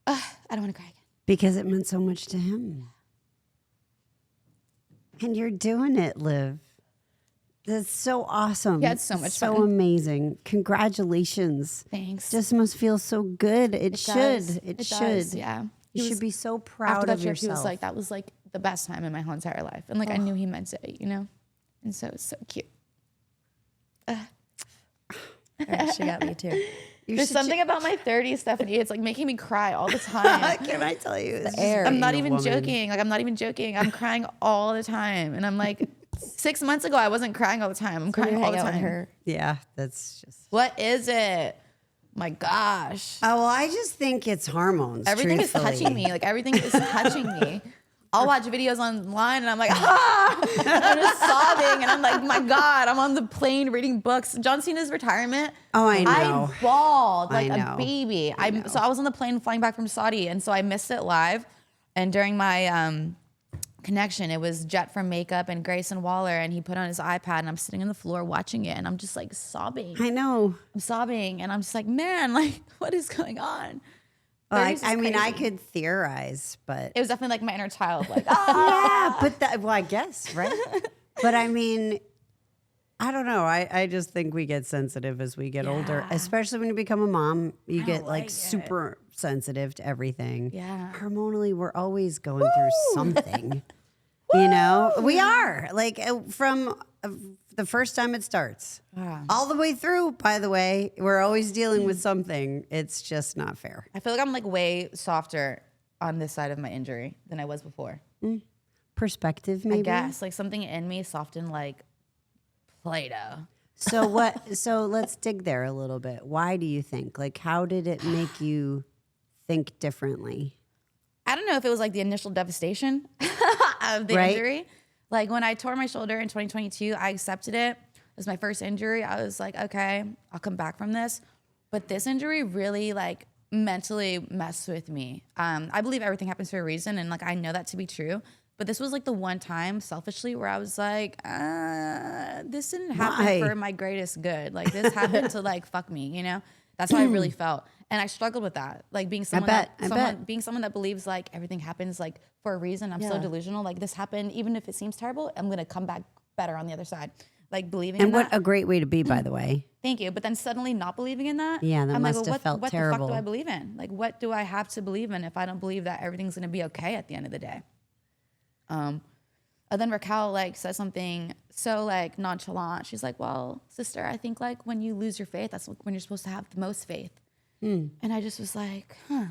I don't want to cry again. Because it meant so much to him. And you're doing it, Liv. That's so awesome. Yeah, it's so much So fun. amazing. Congratulations. Thanks. Just must feel so good. It should. does. It should. does, yeah. You He should was- be so After proud that of trip, yourself. he was like, that was like the best time in my whole entire life. And like, I knew he meant it, you know? And so it's so cute. She got me too. You There's should something about my 30s, Stephanie. It's like making me cry all the time. Can I tell you? It's air. I'm not being a even woman. joking. Like, I'm not even joking. I'm crying all the time. And I'm like, 6 months ago, I wasn't crying all the time. I'm You crying all hang the out with time. her. Yeah, that's just. What is it? My gosh. Oh, well, I just think it's hormones. Everything is truthfully. touching me. Like, everything is touching me. I'll watch videos online and I'm like, ah! I'm just sobbing. And I'm like, my God, I'm on the plane reading books. John Cena's retirement. Oh, I know. I bawled like I know. a baby. So I was on the plane flying back from Saudi. And so I missed it live. And during my connection, it was Jet from Makeup and Grayson Waller. And he put on his iPad and I'm sitting on the floor watching it. And I'm just like sobbing. I know. I'm sobbing. And I'm just like, man, like, what is going on? Well, 30s is I mean, I crazy. could theorize, but It was definitely like my inner child. Like, ah! yeah, but that, well, I guess, right? But I mean, I don't know. I just think we get sensitive as we get older, Yeah. especially when you become a mom. You get like like it. super sensitive to everything. Yeah. Hormonally, we're always going through something. You know, we are like from the first time it starts all the way through. By the way, we're always dealing with something. It's just not fair. I feel like I'm like way softer on this side of my injury than I was before. Perspective, maybe. I guess like something in me softened like Play-Doh. So what? So let's dig there a little bit. Why do you think? Like, how did it make you think differently? I don't know if it was like the initial devastation of the Right. injury. Like when I tore my shoulder in 2022, I accepted it. It was my first injury. I was like, okay, I'll come back from this. But this injury really like mentally messed with me. I believe everything happens for a reason. And like, I know that to be true. But this was like the one time selfishly where I was like, this didn't happen Why? for my greatest good. Like this happened to like fuck me, you know? That's how I really felt. And I struggled with that. Like being someone bet. being someone that believes like everything happens like for a reason. I'm so delusional. Like this happened, even if it seems terrible, I'm gonna come back better on the other side. Like believing And in what that. a great way to be, by the way. Thank you. But then suddenly not believing in that. Yeah, that I'm must like, have well, felt what terrible. the fuck do I believe in? Like what do I have to believe in if I don't believe that everything's gonna be okay at the end of the day? And then Raquel like says something so like nonchalant. She's like, well, sister, I think like when you lose your faith, that's when you're supposed to have the most faith. And I just was like, huh.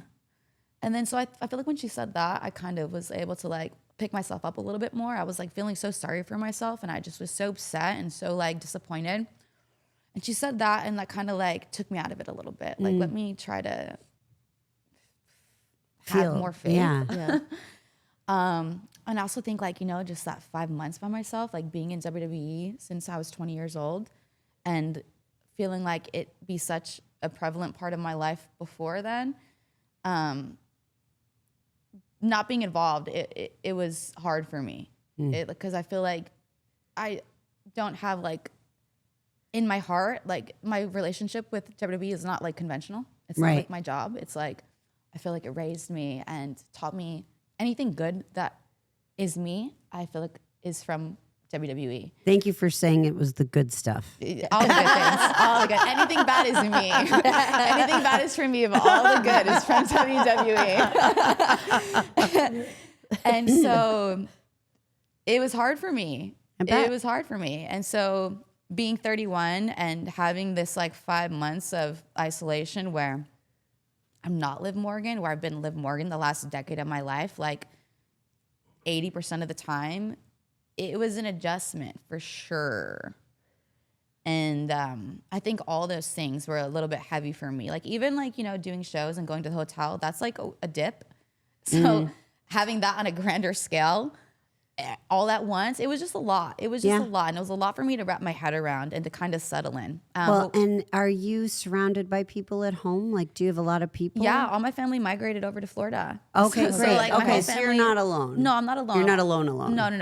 And then so I feel like when she said that, I kind of was able to like pick myself up a little bit more. I was like feeling so sorry for myself and I just was so upset and so like disappointed. And she said that and that kind of like took me out of it a little bit. Like let me try to have more faith. Yeah. And I also think like, you know, just that 5 months by myself, like being in WWE since I was 20 years old and feeling like it be such a prevalent part of my life before then, not being involved, it was hard for me. Because I feel like I don't have like, in my heart, like my relationship with WWE is not like conventional. It's not Right. like my job. It's like, I feel like it raised me and taught me anything good that is me, I feel like is from WWE. Thank you for saying it was the good stuff. All the good things. All the good. Anything bad is me. Anything bad is from me, but all the good is from WWE. And so it was hard for me. I bet. It was hard for me. And so being 31 and having this like 5 months of isolation where I'm not Liv Morgan, where I've been Liv Morgan the last decade of my life, like 80% of the time, it was an adjustment for sure. And I think all those things were a little bit heavy for me. Like even like, you know, doing shows and going to the hotel, that's like a dip. So having that on a grander scale, all at once, it was just a lot. It was just a lot. And it was a lot for me to wrap my head around and to kind of settle in. Well, and are you surrounded by people at home? Like, do you have a lot of people? Yeah, all my family migrated over to Florida. Okay, So, great. like, my Okay, whole so you're family- not alone. No, I'm not alone. You're not alone. No.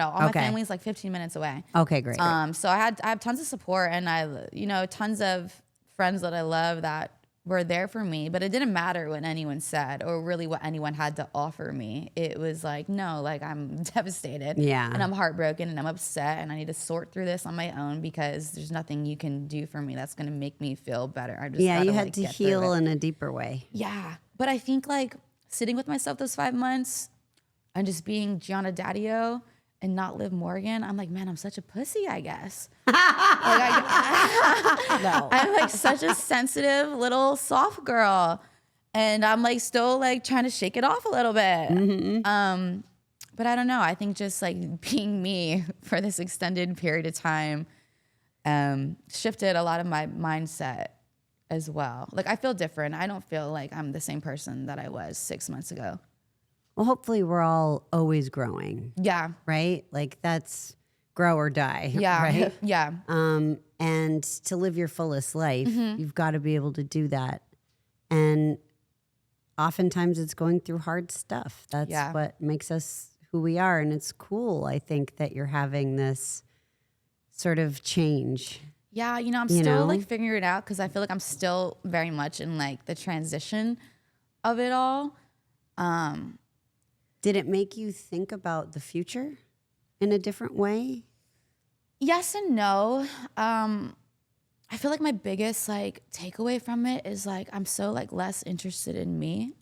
All my Okay. family's like 15 minutes away. Okay, great. So I have tons of support, and tons of friends that I love that were there for me, but it didn't matter what anyone said or really what anyone had to offer me. It was like, no, like I'm devastated. Yeah. And I'm heartbroken and I'm upset and I need to sort through this on my own because there's nothing you can do for me that's going to make me feel better. I just Yeah, gotta, you had like, to get through heal it. in a deeper way. Yeah. But I think like sitting with myself those 5 months and just being Gianna Daddio and not Liv Morgan, I'm like, man, I'm such a pussy, I guess. I'm like such a sensitive little soft girl. And I'm like still like trying to shake it off a little bit. But I don't know. I think just like being me for this extended period of time shifted a lot of my mindset as well. Like I feel different. I don't feel like I'm the same person that I was 6 months ago. Well, hopefully we're all always growing, Yeah. right? Like that's grow or die. Yeah. Right. Yeah. And to live your fullest life, Mm-hmm. you've got to be able to do that. And oftentimes it's going through hard stuff. That's Yeah. what makes us who we are. And it's cool, I think, that you're having this sort of change. Yeah, I'm You still know? like figuring it out because I feel like I'm still very much in like the transition of it all. Did it make you think about the future in a different way? Yes and no. I feel like my biggest like takeaway from it is like I'm so like less interested in me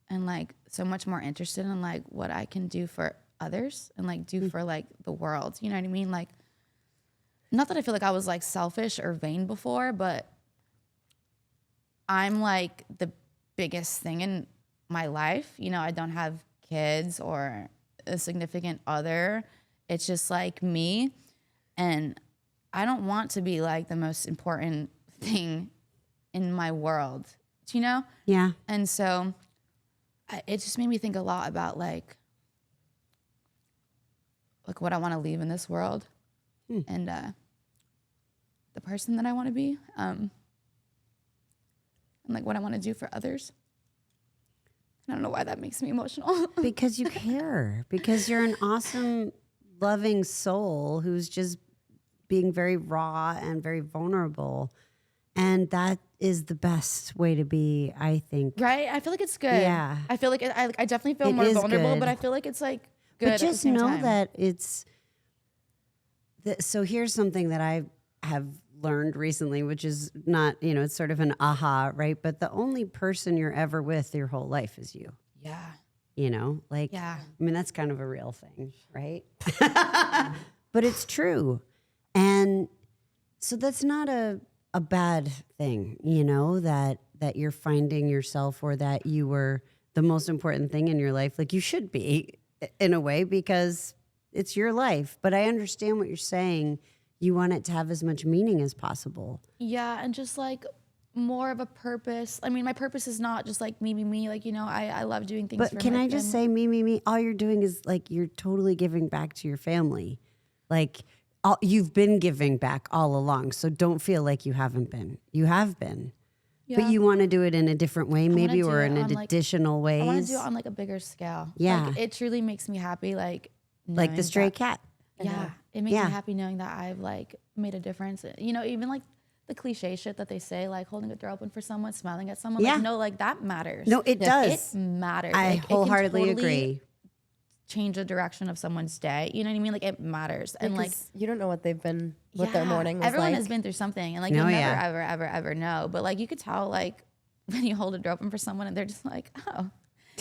and like so much more interested in like what I can do for others and like do for like the world. You know what I mean? Like not that I feel like I was like selfish or vain before, but I'm like the biggest thing in my life. I don't have kids or a significant other. It's just like me. And I don't want to be like the most important thing in my world, Yeah. And so it just made me think a lot about like what I want to leave in this world and the person that I want to be and like what I want to do for others. I don't know why that makes me emotional. Because you care, because you're an awesome, loving soul who's just being very raw and very vulnerable. And that is the best way to be, I think. Right? I feel like it's good. Yeah. I feel like I definitely feel It more is vulnerable, good. but I feel like it's like good. But at the just same know time. that so here's something that I have learned recently, which is not, it's sort of an aha, right? But the only person you're ever with your whole life is you. Yeah. I mean, that's kind of a real thing, right? But it's true. And so that's not a bad thing, that you're finding yourself or that you were the most important thing in your life. Like you should be in a way because it's your life. But I understand what you're saying. You want it to have as much meaning as possible. Yeah, and just like more of a purpose. I mean, my purpose is not just like me. Like, I love doing things But for can my I just family. say, me? All you're doing is like you're totally giving back to your family. Like you've been giving back all along. So don't feel like you haven't been. You have been. Yeah. But you want to do it in a different way, maybe, do or it in on, like- additional ways. I want to do it on like a bigger scale. Yeah. Like, it truly makes me happy. Like like knowing the stray that- cat. Yeah. It makes Yeah. me happy knowing that I've like made a difference. Even like the cliche shit that they say, like holding a door open for someone, smiling at someone. Yeah. Like, no, like that matters. No, it does. It matters. I Like, it can wholeheartedly totally agree. change the direction of someone's day. You know what I mean? Like it matters. And like you don't know what they've been, what their morning was everyone like. has been through something, and like No, you'll never, yeah. ever know. But like you could tell, like when you hold a door open for someone, and they're just like, oh,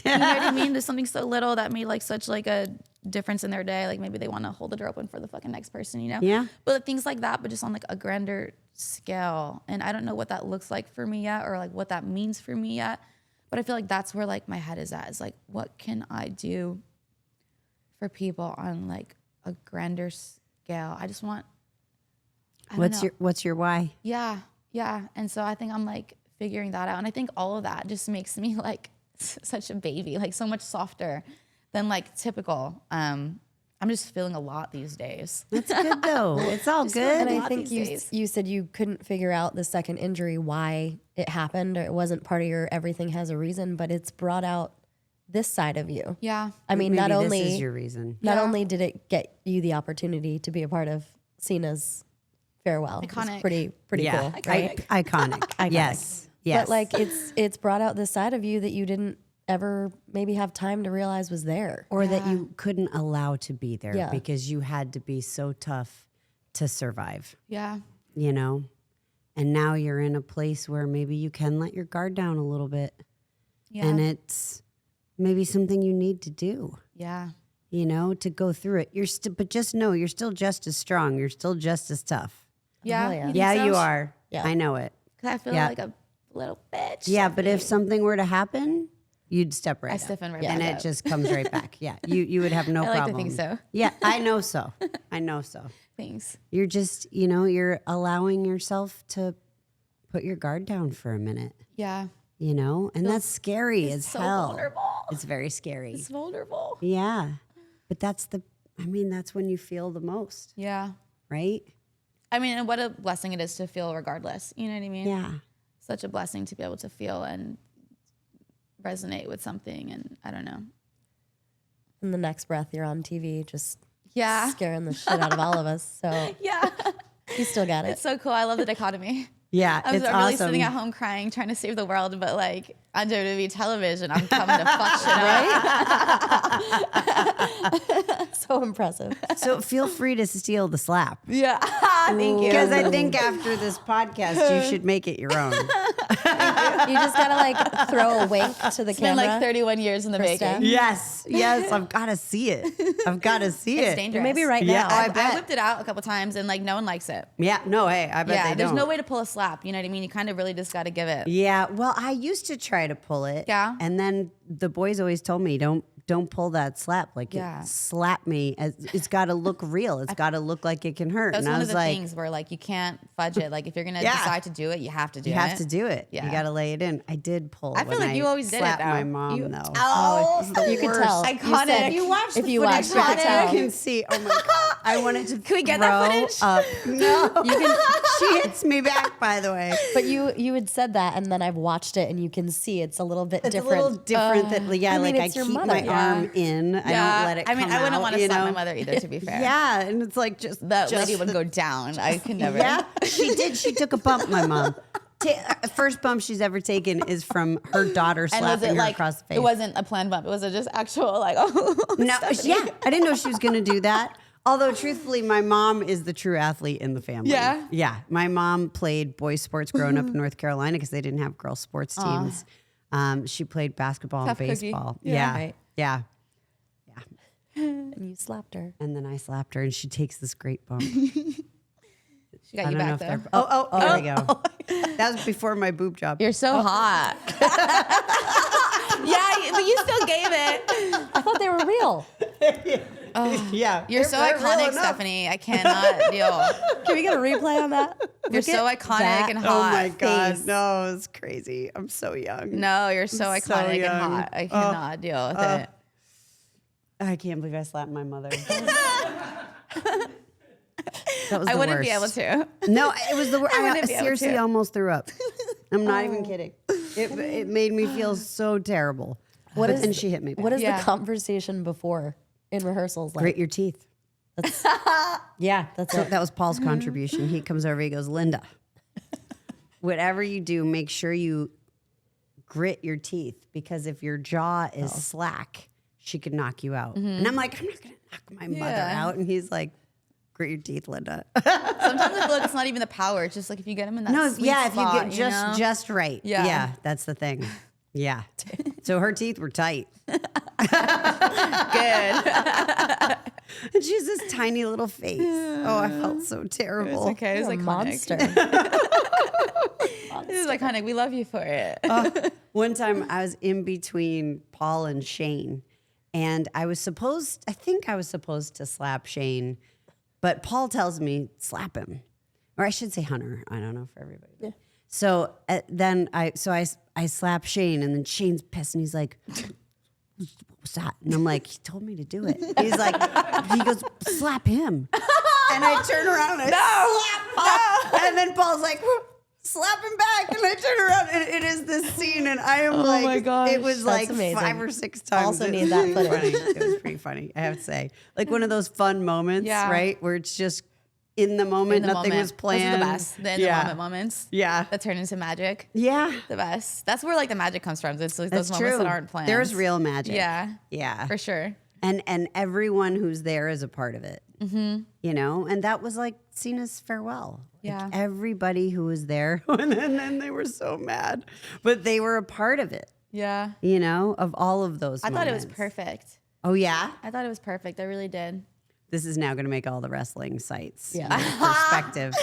You know what I mean? There's something so little that made like such like a difference in their day. Like maybe they want to hold the door open for the fucking next person, you know? Yeah. But things like that, but just on like a grander scale. And I don't know what that looks like for me yet, or like what that means for me yet. But I feel like that's where like my head is at. Is like, what can I do for people on like a grander scale? I just want. I don't know. What's your why? Yeah. And so I think I'm like figuring that out. And I think all of that just makes me like such a baby, like so much softer than like typical. I'm just feeling a lot these days. It's good though. It's all Just good. And I lot think these days. you said you couldn't figure out the second injury, why it happened, or it wasn't part of your everything has a reason, but it's brought out this side of you. Yeah. I mean, Maybe not this only is your reason. not Yeah. only did it get you the opportunity to be a part of Cena's farewell, it was Iconic. pretty Yeah. cool, right? Iconic. Yes. Yes. But like it's brought out this side of you that you didn't ever maybe have time to realize was there. or that you couldn't allow to be there Yeah. because you had to be so tough to survive, Yeah. you know? And now you're in a place where maybe you can let your guard down a little bit. Yeah. And it's maybe something you need to do, Yeah. you know, to go through it. You're still, but just know you're still just as strong. You're still just as tough. Yeah. hell yeah. think Yeah, so? you are. Yeah. I know it. 'Cause I feel Yeah. like a little bitch. Yeah, but if something were to happen, you'd step right I up. stiffen right and back it up. just comes right back. Yeah, you would have no I like to problem. think so. Yeah, I know so. I know so. Thanks. You're just, you know, you're allowing yourself to put your guard down for a minute, Yeah. you know, and that's scary as so hell. vulnerable. It's very scary. It's vulnerable. Yeah, but that's that's when you feel the most, Yeah. right? I mean, and what a blessing it is to feel regardless. You know what I mean? Yeah. Such a blessing to be able to feel and resonate with something. And I don't know. In the next breath, you're on TV, just Yeah. scaring the shit out of all of us. So Yeah. you still got it. It's so cool. I love the dichotomy. Yeah, I'm it's really awesome. sitting at home crying, trying to save the world, but like on WWE television, I'm coming to fuck shit up. So impressive. So feel free to steal the slap. Yeah. Thank you. Because I think after this podcast, you should make it your own. You just gotta like throw a wink to the It's been camera. like 31 years in the Krista? making. Yes, I've got to see it. I've got to see It's it. dangerous. Maybe right Yeah, now. I bet. I whipped it out a couple times and like no one likes it. Yeah, no, hey, I bet Yeah, they there's don't. no way to pull a slap. You know what I mean? You kind of really just got to give it. Yeah, well, I used to try to pull it. Yeah. And then the boys always told me, don't pull that slap. Like, Yeah. slap me. It's got to look real. It's got to look like it can hurt. That's And I one was of the like, things where like you can't fudge it. Like if you're gonna Yeah. decide to do it, you have to do it. you have to do it. Yeah. You got to lay it in. I did pull. I feel when like you always did it, slapped though. my mom, You- though. Oh, it's the you could worst. tell. Iconic. said You watched if the you footage, watched, you could iconic. tell. You can see. Oh my god! I wanted to. Can we get that throw footage? up. No, you can. She hits me back. By the way, But you had said that, and then I've watched it, and you can see it's a little bit it's different. a little different. That yeah, I mean, like I it's your keep mother. my Yeah. arm in. I don't let it. I mean, come I wouldn't out, want to you slap know? my mother either, to be fair. Yeah, and it's like just That just lady would the- go down. I could never. Yeah, she did. She took a bump. My mom. First bump she's ever taken is from her daughter And slapping was it her like across the face. it wasn't a planned bump? It was just actual like oh No, yeah, I didn't know she was going to do that. Although, truthfully, my mom is the true athlete in the family. Yeah? Yeah. My mom played boys sports growing up in North Carolina because they didn't have girls sports teams. She played basketball Tough and cookie. baseball. Yeah. Yeah. Right. Yeah. And you slapped her. And then I slapped her and she takes this great bump. she got you back they're. there. Oh, here we go. That was before my boob job. You're so hot. Yeah, but you still gave it. I thought they were real. Yeah. You're so They're real iconic, enough. Stephanie. I cannot deal. Can we get a replay on that? You're Look so at iconic that. and Oh hot. my God. face. No, it's crazy. I'm so young. No, you're so I'm so iconic and young. hot. I cannot deal with it. I can't believe I slapped my mother. That was I the wouldn't be worst. able to. No, it was the worst. I I wouldn't be able seriously to. almost threw up. I'm not even kidding. It made me feel so terrible. What But is- then she hit me back. What is Yeah. the conversation before in rehearsals like? Grit your teeth. Yeah, That's so it. that was Paul's contribution. He comes over, he goes, Linda, whatever you do, make sure you grit your teeth because if your jaw is slack, she could knock you out. And I'm like, I'm not gonna knock my mother Yeah. out. And he's like, grit your teeth, Linda. Sometimes I feel like it's not even the power. It's just like if you get them in that No, sweet yeah, if you spot, get just know? just right. Yeah. That's the thing. Yeah. So her teeth were tight. Good. And she has this tiny little face. Oh, I felt so terrible. It's okay. It's You're a iconic. monster. This is iconic. We love you for it. One time I was in between Paul and Shane, and I think I was supposed to slap Shane, but Paul tells me, slap him. Or I should say Hunter. I don't know for everybody. Yeah. So then I slap Shane, and then Shane's pissed, and he's like, what was that? And I'm like, he told me to do it. He's like, he goes, slap him. And I turn around and I slap Paul. And then Paul's like, slap him back. And I turn around and it is this scene. And I am like, my gosh. it was That's like amazing. 5 or 6 times. Also It need was that really footage. funny. It was pretty funny, I have to say. Like one of those fun moments, Yeah. right? Where it's just in the moment, In the nothing moment. was planned. Those are the best. The in the moment moments. Yeah. That turn into magic. Yeah. The best. That's where like the magic comes from. It's like That's those moments true. that aren't planned. There's real magic. Yeah. Yeah. For sure. And everyone who's there is a part of it. Mm-hmm. You know, and that was like Cena's farewell. Yeah. Like everybody who was there, and then they were so mad, but they were a part of it. Yeah. You know, of all of those. I thought it was moments. perfect. Oh yeah, I thought it was perfect. I really did. this is now going to make all the wrestling sites. Yeah. Perspective.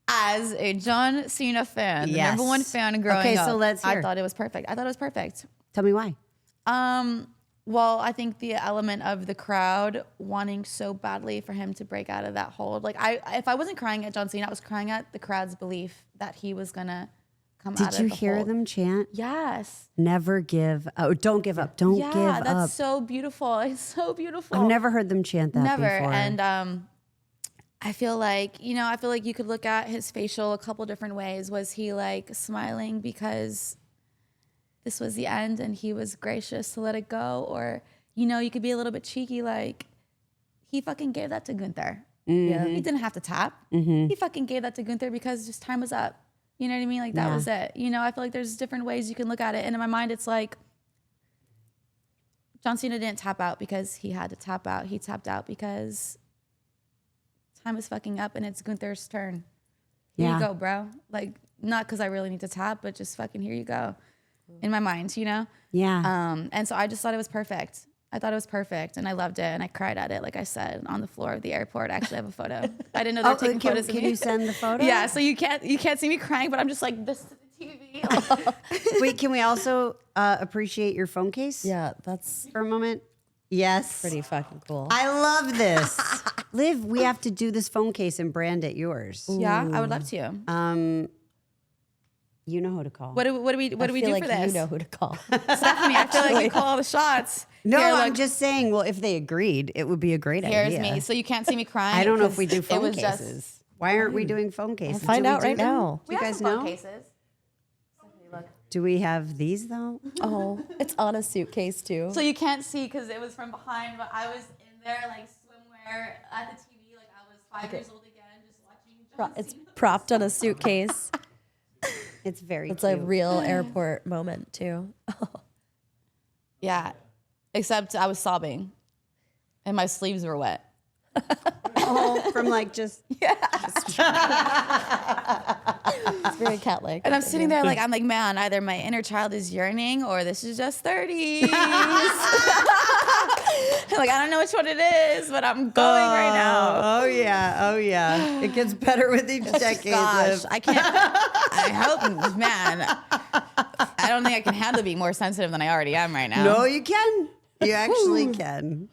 As a John Cena fan, the Yes. number one fan growing Okay, up, so let's hear. I thought it was perfect. I thought it was perfect. Tell me why. Well, I think the element of the crowd wanting so badly for him to break out of that hold. Like if I wasn't crying at John Cena, I was crying at the crowd's belief that he was gonna come out of Did you the hear hold. them chant? Yes. Never give. Oh, don't give up. Don't Yeah, give that's up. so beautiful. It's so beautiful. I've never heard them chant that Never. before. And I feel like, you could look at his facial a couple different ways. Was he like smiling because this was the end and he was gracious to let it go? Or, you could be a little bit cheeky, like he fucking gave that to Gunther. Yeah. He didn't have to tap. He fucking gave that to Gunther because just time was up. You know what I mean? Like that was it. I feel like there's different ways you can look at it. And in my mind, it's like John Cena didn't tap out because he had to tap out. He tapped out because time is fucking up and it's Gunther's turn. Here Yeah. you go, bro. Like, not because I really need to tap, but just fucking here you go. In my mind, yeah. And so I just thought it was perfect. I thought it was perfect and I loved it and I cried at it, like I said, on the floor of the airport. I actually have a photo. I didn't know they were taking photos of can me. you send the photo? Yeah, so you can't see me crying, but I'm just like this to the TV. Wait, can we also appreciate your phone case? Yeah, that's For a moment. Yes. pretty fucking cool. I love this. Liv, we have to do this phone case and brand it yours. Yeah, I would love to. You know who to call. What do we I do feel like for this? you know who to call. Stephanie, I feel like you call all the shots. No, Here, I'm look, just saying, well, if they agreed, it would be a great here's idea. me. So you can't see me crying. I don't know if we because do phone it was cases. just- Why aren't we doing phone cases? find Do we out do right them? now. Do you have guys some phone know? cases. Do we have these though? Oh, it's on a suitcase too. So you can't see because it was from behind, but I was in there like swimwear at the TV, like I was 5 years old again, just watching John It's Cena. propped on a suitcase. It's very It's cute. a real airport moment too. Yeah, except I was sobbing, and my sleeves were wet. from like just It's very cat-like. And I'm sitting there like, man, either my inner child is yearning or this is just 30s. Like, I don't know which one it is, but I'm going right now. Oh yeah. It gets better with each decade. Gosh, Liv. I can't. I hope, man. I don't think I can handle being more sensitive than I already am right now. No, you can. You actually can.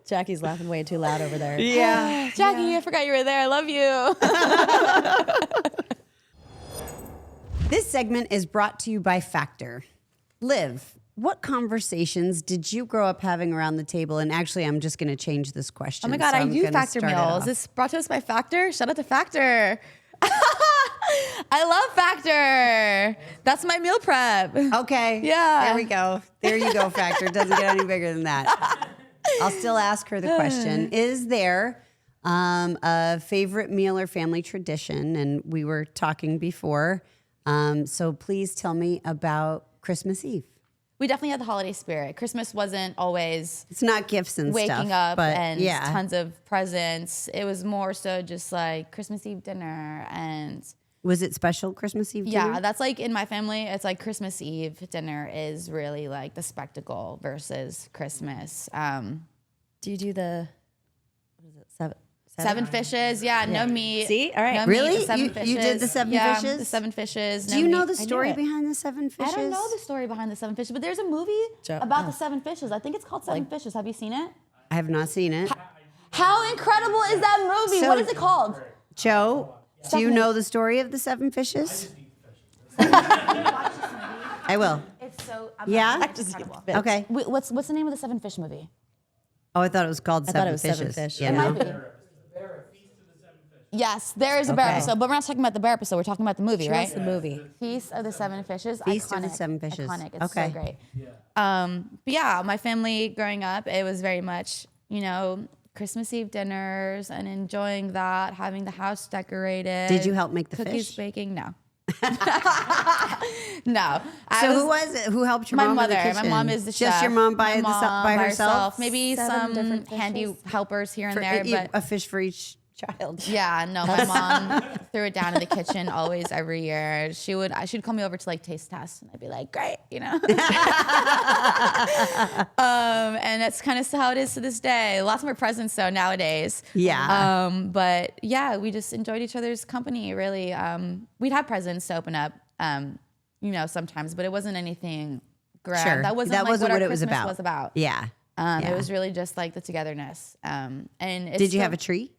Jackie's laughing way too loud over there. Yeah. Jackie, I forgot you were there. I love you. This segment is brought to you by Factor. Liv, what conversations did you grow up having around the table? And actually, I'm just going to change this question. Oh my God, so I I'm do gonna Factor start it meals. off. Is this brought to us by Factor? Shout out to Factor. I love Factor. That's my meal prep. Okay. Yeah. There we go. There you go, Factor. It doesn't get any bigger than that. I'll still ask her the question. Is there a favorite meal or family tradition? And we were talking before. So please tell me about Christmas Eve. We definitely had the holiday spirit. Christmas wasn't always It's not gifts and waking stuff. up but and yeah. tons of presents. It was more so just like Christmas Eve dinner and Was it special Christmas Eve dinner? Yeah, that's like in my family, it's like Christmas Eve dinner is really like the spectacle versus Christmas. Do you do the what is it? Seven fishes, yeah, no meat. See? All right. No Really? meat, the seven You fishes. did the seven yeah, fishes? The seven fishes. Do you know the I knew story it. behind the seven fishes? I don't know the story behind the seven fishes, but there's a movie about the seven fishes. I think it's called Seven Fishes. Have you seen it? I have not seen it. How incredible is that movie? So- What is it called? Joe, do you know the story of the seven fishes? I will. It's so Yeah? incredible. Okay. What's the name of the seven fish movie? Oh, I thought it was called I Seven thought it was Fishes. Seven Fish. You It know? might be. Yes, there is a bear Okay. episode, but we're not talking about the bear episode. We're talking about the movie, right? What's the movie? Feast of the Seven Fishes. Feast of the Iconic. Seven Fishes. Iconic. It's Okay. so great. But yeah, my family growing up, it was very much, Christmas Eve dinners and enjoying that, having the house decorated. Did you help make the cookies fish? baking? No. No. So who was it? Who helped your My mom mother. in the My kitchen? mom is the Just chef. your mom My by herself? Maybe Seven some different handy fishes? helpers here and For- there, but a fish for each child. yeah, no, my mom threw it down in the kitchen always every year. She'd call me over to like taste test and I'd be like, great, and that's kind of how it is to this day. Lots more presents though nowadays. Yeah. But yeah, we just enjoyed each other's company really. We'd have presents to open up, sometimes, but it wasn't anything grand. Sure. That wasn't That like wasn't what what our it was Christmas about. was about. Yeah. It was really just like the togetherness. And it's Did you still- have a tree?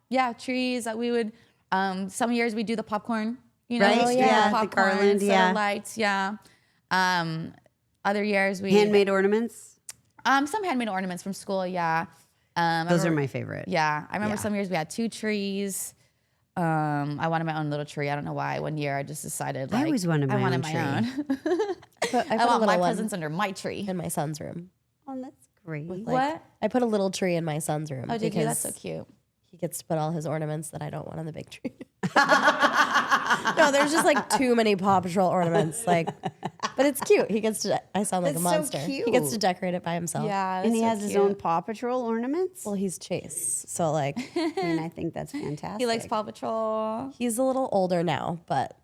Yeah, trees that we would. Some years we do the popcorn, Right? just do Yeah, the popcorn, garland, so yeah. lights, yeah. Other years we Handmade ornaments? some handmade ornaments from school, yeah. I Those are remember- my favorite. Yeah, I remember Yeah. some years we had 2 trees. I wanted my own little tree. I don't know why. One year I just decided I like always wanted my own my tree. own. I put I a want little my one presents under my tree. in my son's room. Oh, that's great. What? I put a little tree in my son's room. Oh, did you? That's so because cute. he gets to put all his ornaments that I don't want on the big tree. No, there's just like too many Paw Patrol ornaments. But it's cute. He gets to. I sound like That's a so monster. He gets to cute. decorate it by himself. Yeah, And he that's has so his cute. own Paw Patrol ornaments? Well, he's Chase, so like I mean, I think that's fantastic. He likes Paw Patrol. he's a little older now, but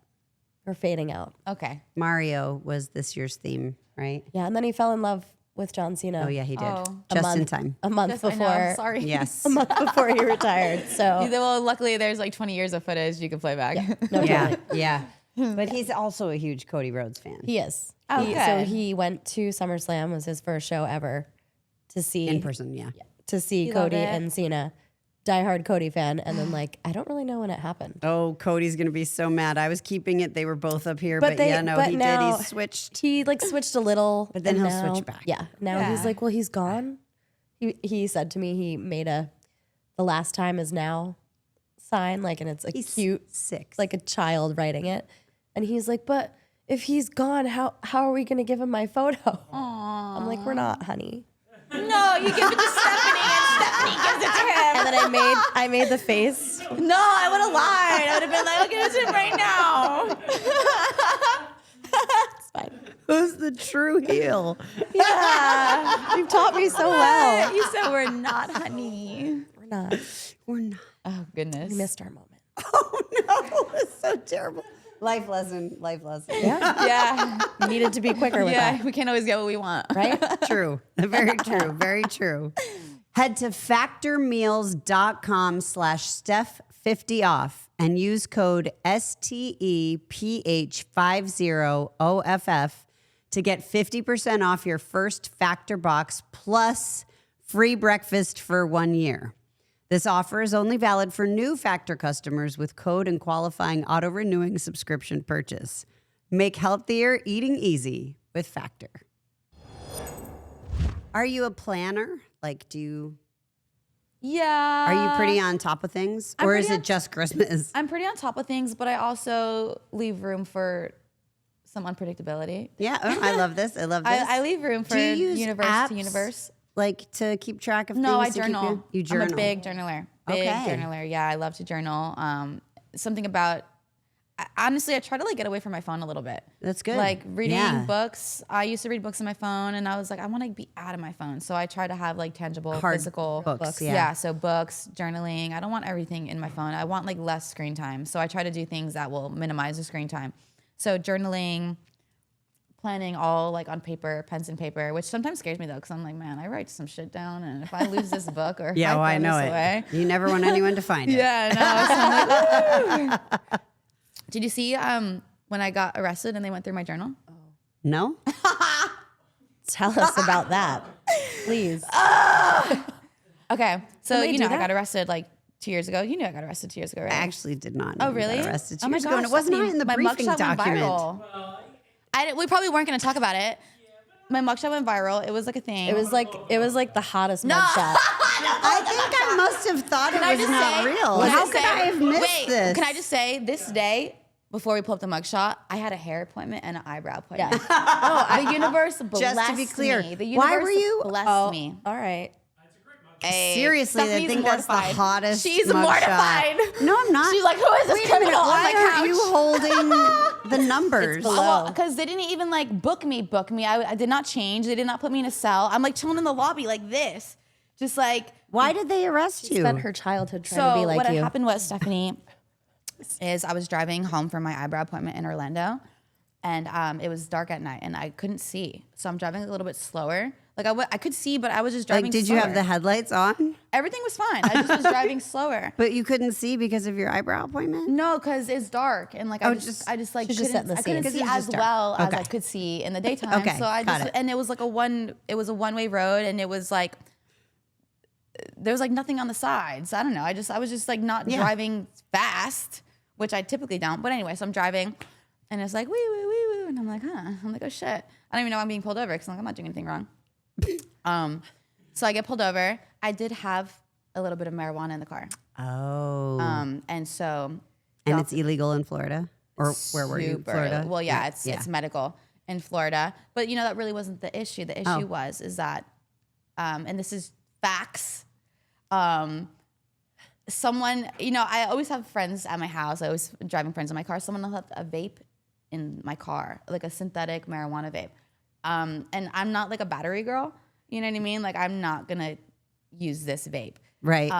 we're fading out. Okay. Mario was this year's theme, right? Yeah, and then he fell in love with John Cena. Oh, yeah, he did. Oh. Just in time. A month Just, I know, before. sorry. Yes. A month before he retired. So Well, luckily there's like 20 years of footage you can play back. no, Yeah, totally. yeah. But he's also a huge Cody Rhodes fan. He is. Oh, So good. he went to SummerSlam, was his first show ever, to see In person, yeah. to see You love Cody it. and Cena. Diehard Cody fan, and then I don't really know when it happened. Oh, Cody's gonna be so mad. I was keeping it. They were both up here, but, But yeah, no, he did. He switched. He switched a little, But then and he'll now- switch back. Yeah, now he's Yeah. like, well, he's gone. He said to me he made the last time is now sign, and it's a He's cute, 6. like a child writing it, and he's like, but if he's gone, how are we gonna give him my photo? I'm like, we're not, honey. No, you give it to Stephanie and Stephanie gives it to him. And then I made the face. No, I would have lied. I would have been like, I'll give it to him right now. It's fine. Who's the true heel? Yeah, you've taught me so well. You said we're not, honey. We're not. We're not. Oh, goodness. We missed our moment. Oh no, it's so terrible. Life lesson. Life lesson. Yeah, Yeah. we needed to be quicker with Yeah, that, we can't always get what we want. right? True. Very true. Very true. Head to factormeals.com/Steph50off and use code STEPH50OFF to get 50% off your first Factor box plus free breakfast for 1 year. This offer is only valid for new Factor customers with code and qualifying auto-renewing subscription purchase. Make healthier eating easy with Factor. Are you a planner? Do you Yeah. are you pretty on top of things? I'm Or is pretty it on- just Christmas? I'm pretty on top of things, but I also leave room for some unpredictability. Yeah, I love this. I love this. I leave room for Do you use universe apps? to universe. To keep track of No, I things? to keep journal. You journal. I'm a big journaler. Big Okay. journaler. Yeah, I love to journal. Something about honestly, I try to like get away from my phone a little bit. That's good. Like reading Yeah. books. I used to read books on my phone, and I was like, I want to be out of my phone. So I try to have like tangible, Hard physical books, Yeah. yeah. So books, journaling. I don't want everything in my phone. I want like less screen time. So I try to do things that will minimize the screen time. So journaling, planning all like on paper, pens and paper, which sometimes scares me though, because I'm like, man, I write some shit down, and if I lose this book or if Yeah, well, I I throw know this it. away, You never want anyone to find it. yeah, no. So I'm like, woo. Did you see when I got arrested and they went through my journal? No? Tell us about that, please. Okay, so they you do know I that? got arrested like 2 years ago. You knew I got arrested 2 years ago, right? I actually did not know Oh, you really? got arrested 2 Oh my years ago, and gosh, it wasn't Stephanie, in the my briefing mugshot went document. viral. We probably weren't going to talk about it. My mugshot went viral. It was like a thing. It was like the hottest mugshot. I think I must have thought Can I it was just not say- real. can I How just could say- I have missed wait, this? Can I just say this day before we pull up the mugshot, I had a hair appointment and an eyebrow appointment. Yeah. The universe blessed Just to be clear, me. The why universe were you- blessed me. All right. Hey, Seriously, I Stephanie's think that's the mortified. hottest She's mugshot. mortified. No, I'm not. She's like, who is this Wait a minute, criminal on why my couch? aren't you holding the numbers? below. Well, because they didn't even like book me. I did not change. They did not put me in a cell. I'm like chilling in the lobby like this, just like. Why did they arrest you? Spent her childhood trying So to be like what had you. happened was, Stephanie, is I was driving home from my eyebrow appointment in Orlando, and it was dark at night, and I couldn't see. So I'm driving a little bit slower. Like I could see, but I was just driving. Like, did you have slower. the headlights on? Everything was fine. I just was driving slower. But you couldn't see because of your eyebrow appointment? No, because it's dark, and like I just like she's just setting the I couldn't scene. see 'Cause it's as just dark. well as I Okay. could see in the daytime. Okay, So I got just it. and it was like a one-way road, and it was like there was like nothing on the sides. I don't know. I was just like not Yeah. driving fast, which I typically don't. But anyway, so I'm driving, and it's like wee wee wee wee, and I'm like, I'm like, oh shit. I don't even know I'm being pulled over because I'm not doing anything wrong. So I get pulled over. I did have a little bit of marijuana in the car. Oh. And so and it's illegal in Florida? Or where were you? super- Florida? Well, yeah, it's medical in Florida. But you know, that really wasn't the issue. The issue is that, and this is facts. Someone, you know, I always have friends at my house. I always driving friends in my car. Someone will have a vape in my car, like a synthetic marijuana vape. And I'm not like a battery girl. You know what I mean? Like I'm not gonna use this vape. Right.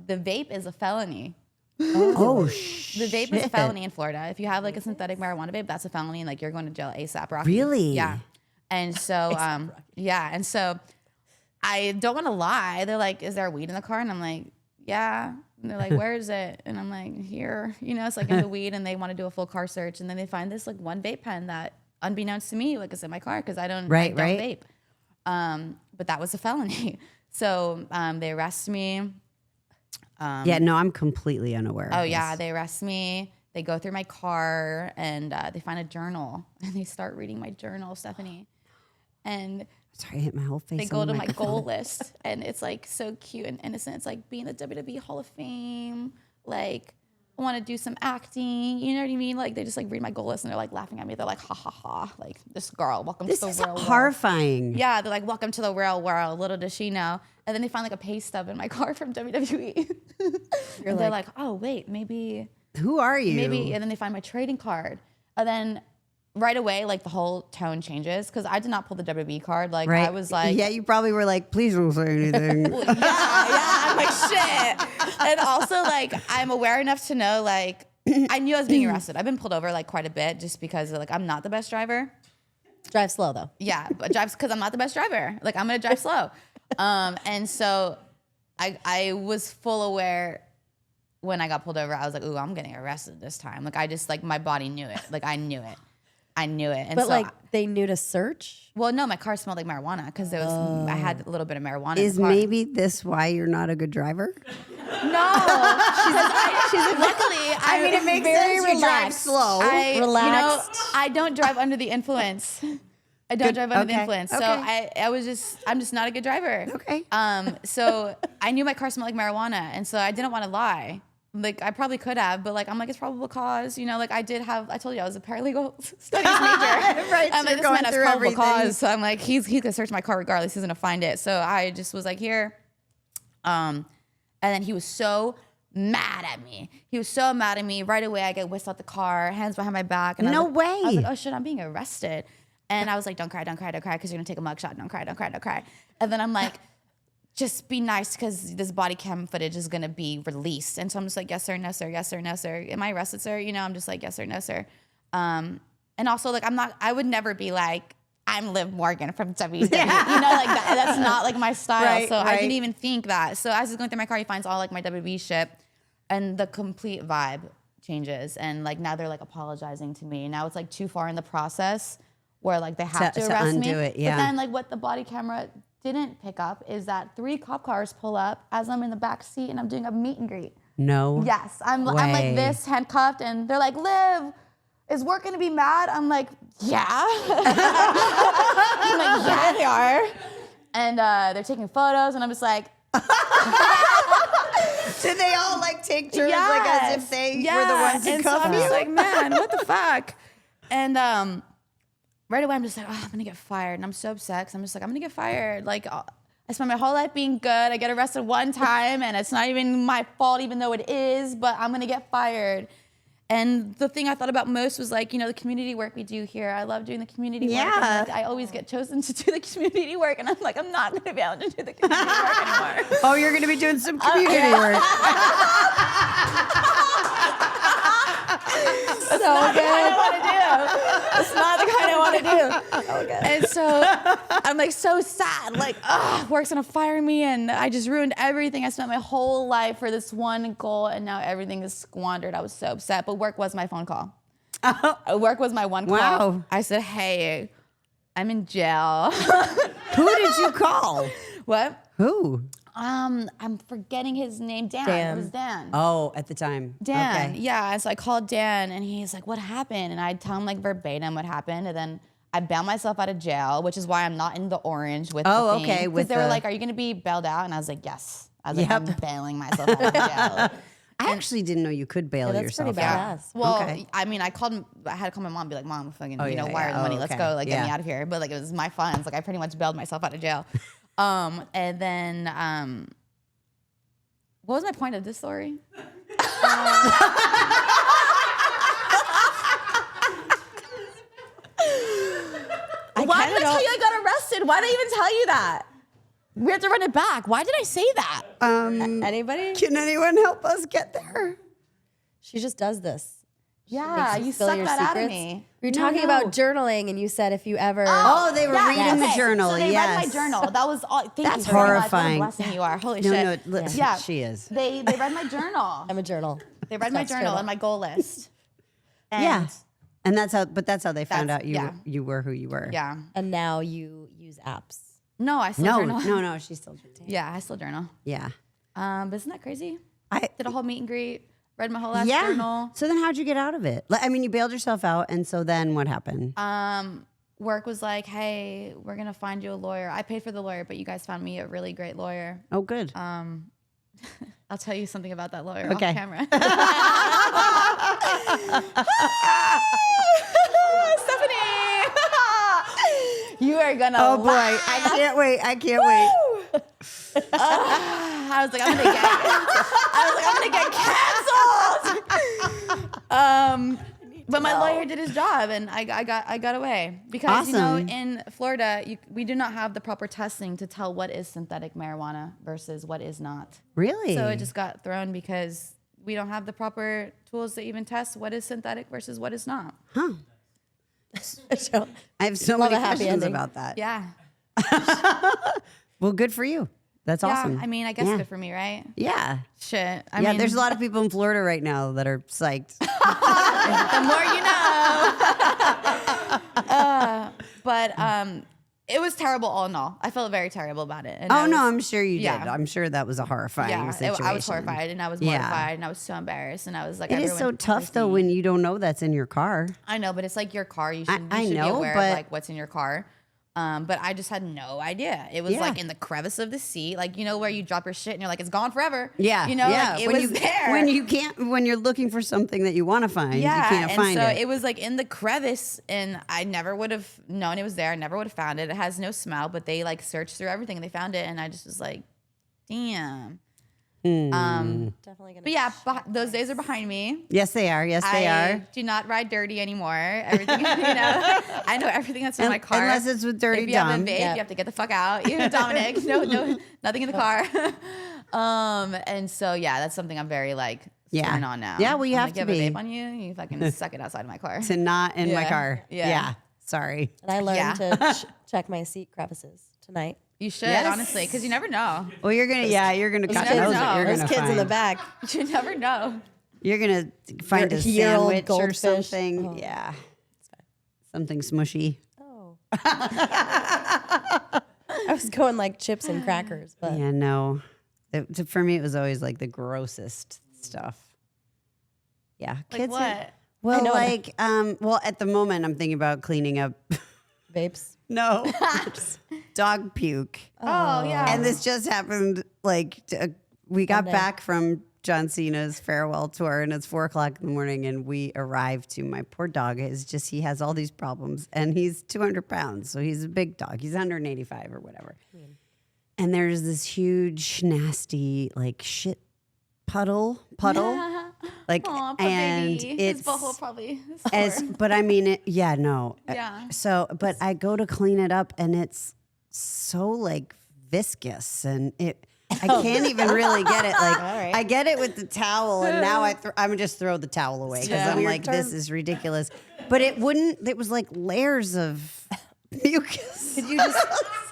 The vape is a felony. oh, The vape is a felony in Florida. If you have like a synthetic marijuana vape, that's a felony, and like you're going to jail ASAP. Rocky. Really? Yeah. And so, yeah. And so, I don't want to lie. They're like, "Is there weed in the car?" And I'm like, "Yeah." And they're like, "Where is it?" And I'm like, "Here." You know, it's like in the weed, and they want to do a full car search, and then they find this like one vape pen that, unbeknownst to me, like is in my car because I don't Right. vape. But that was a felony. So they arrest me. yeah, no, I'm completely unaware. Oh of yeah, this. they arrest me. They go through my car and they find a journal and they start reading my journal, Stephanie. And Sorry, I hit my whole face. they on go the to my microphone. goal list and it's like so cute and innocent. It's like being the WWE Hall of Fame. Like I want to do some acting. You know what I mean? Like they just like read my goal list and they're like laughing at me. They're like, ha ha ha. Like this girl, welcome This to the is real world. horrifying. Yeah, they're like, welcome to the real world. Little does she know. And then they find like a pay stub in my car from WWE. And they're like, oh, wait, maybe, Who are you? and then they find my trading card. And then right away, like the whole tone changes because I did not pull the WWE card. Like Right. I was like, yeah, you probably were like, please don't say anything. yeah, I'm like, shit. And also like, I'm aware enough to know like, I knew I was being arrested. I've been pulled over like quite a bit just because like I'm not the best driver. Drive slow though. Yeah, but drives because I'm not the best driver. Like I'm gonna drive slow, and so I was full aware when I got pulled over. I was like, ooh, I'm getting arrested this time. Like I just like my body knew it. Like I knew it. And But so, like they knew to search. well, no, my car smelled like marijuana because there was I had a little bit of marijuana. Is in the car. maybe this why you're not a good driver? No, luckily I mean, it makes very sense. You drive relaxed. slow. I, Relaxed. You know, I don't drive under the influence. I don't drive under the okay, influence. So okay. I'm just not a good driver. Okay. So I knew my car smelled like marijuana, and so I didn't want to lie. Like I probably could have, but like I'm like it's probable cause. You know, like I told you I was a paralegal studies major. Right, so I'm you're like this going man has through probable everything. cause. So I'm like he's gonna search my car regardless. He's gonna find it. So I just was like here, and then he was so mad at me. He was so mad at me. Right away, I get whisked out the car, hands behind my back. And No I was way. like, oh shit, I'm being arrested. And I was like, don't cry, don't cry, don't cry, because you're gonna take a mugshot. Don't cry, don't cry, don't cry. And then I'm like, just be nice because this body cam footage is gonna be released. And so I'm just like, yes sir, no sir, yes sir, no sir. Am I arrested, sir? You know, I'm just like, yes sir, no sir. And also like I would never be like, I'm Liv Morgan from WWE. You know, like that's not like my style. Right, so I right. didn't even think that. So as I was going through my car, he finds all like my WWE shit, and the complete vibe changes. And like now they're like apologizing to me. Now it's like too far in the process where like they have To to arrest me. undo it, yeah. But then like what the body camera didn't pick up is that 3 cop cars pull up as I'm in the back seat and I'm doing a meet and greet. No. Yes, I'm way. like this handcuffed, and they're like, Liv, is work gonna be mad? I'm like, yeah. I'm like, yeah, they are. And they're taking photos, and I'm just like, Did they all like take turns like as if they were the ones to and so cuff I'm you? just like, man, what the fuck? And right away, I'm just like, oh, I'm gonna get fired. And I'm so upset because I'm just like, I'm gonna get fired. Like, I spent my whole life being good. I get arrested one time, and it's not even my fault, even though it is, but I'm gonna get fired. And the thing I thought about most was like, you know, the community work we do here. I love doing the community work. Yeah. And like, I always get chosen to do the community work. And I'm like, I'm not going to be able to do the community work anymore. Oh, you're going to be doing some community work. So good. It's not the kind I want to do. And so I'm like so sad. Like, work's going to fire me. And I just ruined everything. I spent my whole life for this one goal. And now everything is squandered. I was so upset. But work was my phone call. Work was my one call. Wow. I said, hey, I'm in jail. Who did you call? What? Who? I'm forgetting his name. Dan. Dan. It was Dan. Oh, at the time. Dan. Okay. Yeah. And so I called Dan, and he's like, what happened? And I'd tell him like verbatim what happened. And then I bailed myself out of jail, which is why I'm not in the orange with Oh, the thing. okay, with Because they were the- like, are you going to be bailed out? And I was like, yes. I was like, Yep. I'm bailing myself out of jail. I actually didn't know you could bail that's yourself pretty out. badass. Well, Okay. I mean, I had to call my mom and be like, Mom, fucking, Oh, you know, yeah, wire yeah. the money. Oh, Let's okay. go, like, get me Yeah. out of here. But like, it was my funds. Like, I pretty much bailed myself out of jail. And then, what was my point of this story? Why did I tell you I got arrested? Why did I even tell you that? We have to run it back. Why did I say that? Anybody? Can anyone help us get there? She just does this. Yeah, you Spill sucked your that out of secrets. me. We were No, talking no. about journaling, and you said if you ever. Oh, they were reading the okay. journal. So they yes. read my journal. That was all. Thank That's you very horrifying. Much. What a blessing you are. Holy No, shit. no, Yeah. she is. They read my journal. I'm a journal. They read my Steph's journal and my goal list. And Yeah. And that's how they found That's- out you yeah. you were who you were. Yeah. And now you use apps. No, I still No, journal. no, she's still journaling. Yeah, I still journal. Yeah. But isn't that crazy? I Did a whole meet and greet. Read my whole last yeah. journal. So then how'd you get out of it? Like, I mean, you bailed yourself out, and so then what happened? Work was like, hey, we're gonna find you a lawyer. I paid for the lawyer, but you guys found me a really great lawyer. Oh, good. I'll tell you something about that lawyer Okay. off camera. Stephanie, you are gonna. Oh boy, laugh. I can't wait. I can't wait. I was like, I'm gonna get canceled. But my lawyer did his job, and I got away because you know Awesome. in Florida we do not have the proper testing to tell what is synthetic marijuana versus what is not. Really? So it just got thrown because we don't have the proper tools to even test what is synthetic versus what is not. So, I have so Love many a happy questions ending. about that. Yeah. Well, good for you. That's awesome. Yeah. I mean, I guess Yeah. good for me, right? Yeah. Shit. I Yeah, mean, there's a lot of people in Florida right now that are psyched. the more you know. But it was terrible all in all. I felt very terrible about it. And Oh I no, was- I'm sure you did. yeah. I'm sure that was a horrifying yeah, situation. I was horrified and I was Yeah. mortified and I was so embarrassed and I was like, It is so everyone tough though me. when you don't know that's in your car. I know, but it's like your car. You should, I you should know, be aware but- of like what's in your car. But I just had no idea. It was Yeah. like in the crevice of the seat, like you know where you drop your shit and you're like, it's gone forever. Yeah, you know, yeah. like, it when was you, there. when you're looking for something that you want to find, Yeah, you can't and find so it. it was like in the crevice, and I never would have known it was there. I never would have found it. It has no smell, but they like searched through everything and they found it, and I just was like, damn. Definitely gonna. But yeah, those days are behind me. Yes, they are. Yes, they I are. do not ride dirty anymore. Everything, I know everything that's in my car. Unless it's with Dirty If you have a Dom. vape, Yeah. you have to get the fuck out. You know, Dominic, no, nothing in the car. And so yeah, that's something I'm very like Yeah. stern on now. Yeah, well, you I'm have like, to you be. have a vape on you. You fucking suck it outside of my car. To not in my Yeah. car. Yeah. Sorry. And I learned Yeah. to check my seat crevices tonight. You should Yes. honestly, because you never know. Well, you're gonna. You're gonna. God never knows know. what you're Those gonna kids in the find. back. You never know. You're gonna find a Year-old sandwich or goldfish. something. Oh. Yeah. Something smushy. Oh. I was going like chips and crackers, but Yeah. No. For me, it was always like the grossest stuff. Yeah. Like Kids. what? Well, know like, well, at the moment, I'm thinking about cleaning up. vapes. No. Dog puke. Oh yeah. And this just happened like we got Sunday. back from John Cena's farewell tour and it's 4:00 in the morning and we arrived to my poor dog. Is just he has all these problems and he's 200 pounds. So he's a big dog. He's 185 or whatever. And there's this huge, nasty, like shit puddle. Like Aw, poor and baby. it's His butthole probably. but I mean yeah, no. Yeah. So but I go to clean it up and it's so like viscous and I can't even really get it. Like right. I get it with the towel, and now I'm just throw the towel away because Yeah. I'm Weird like, term. this is ridiculous. But it wouldn't. It was like layers of mucus. Could you just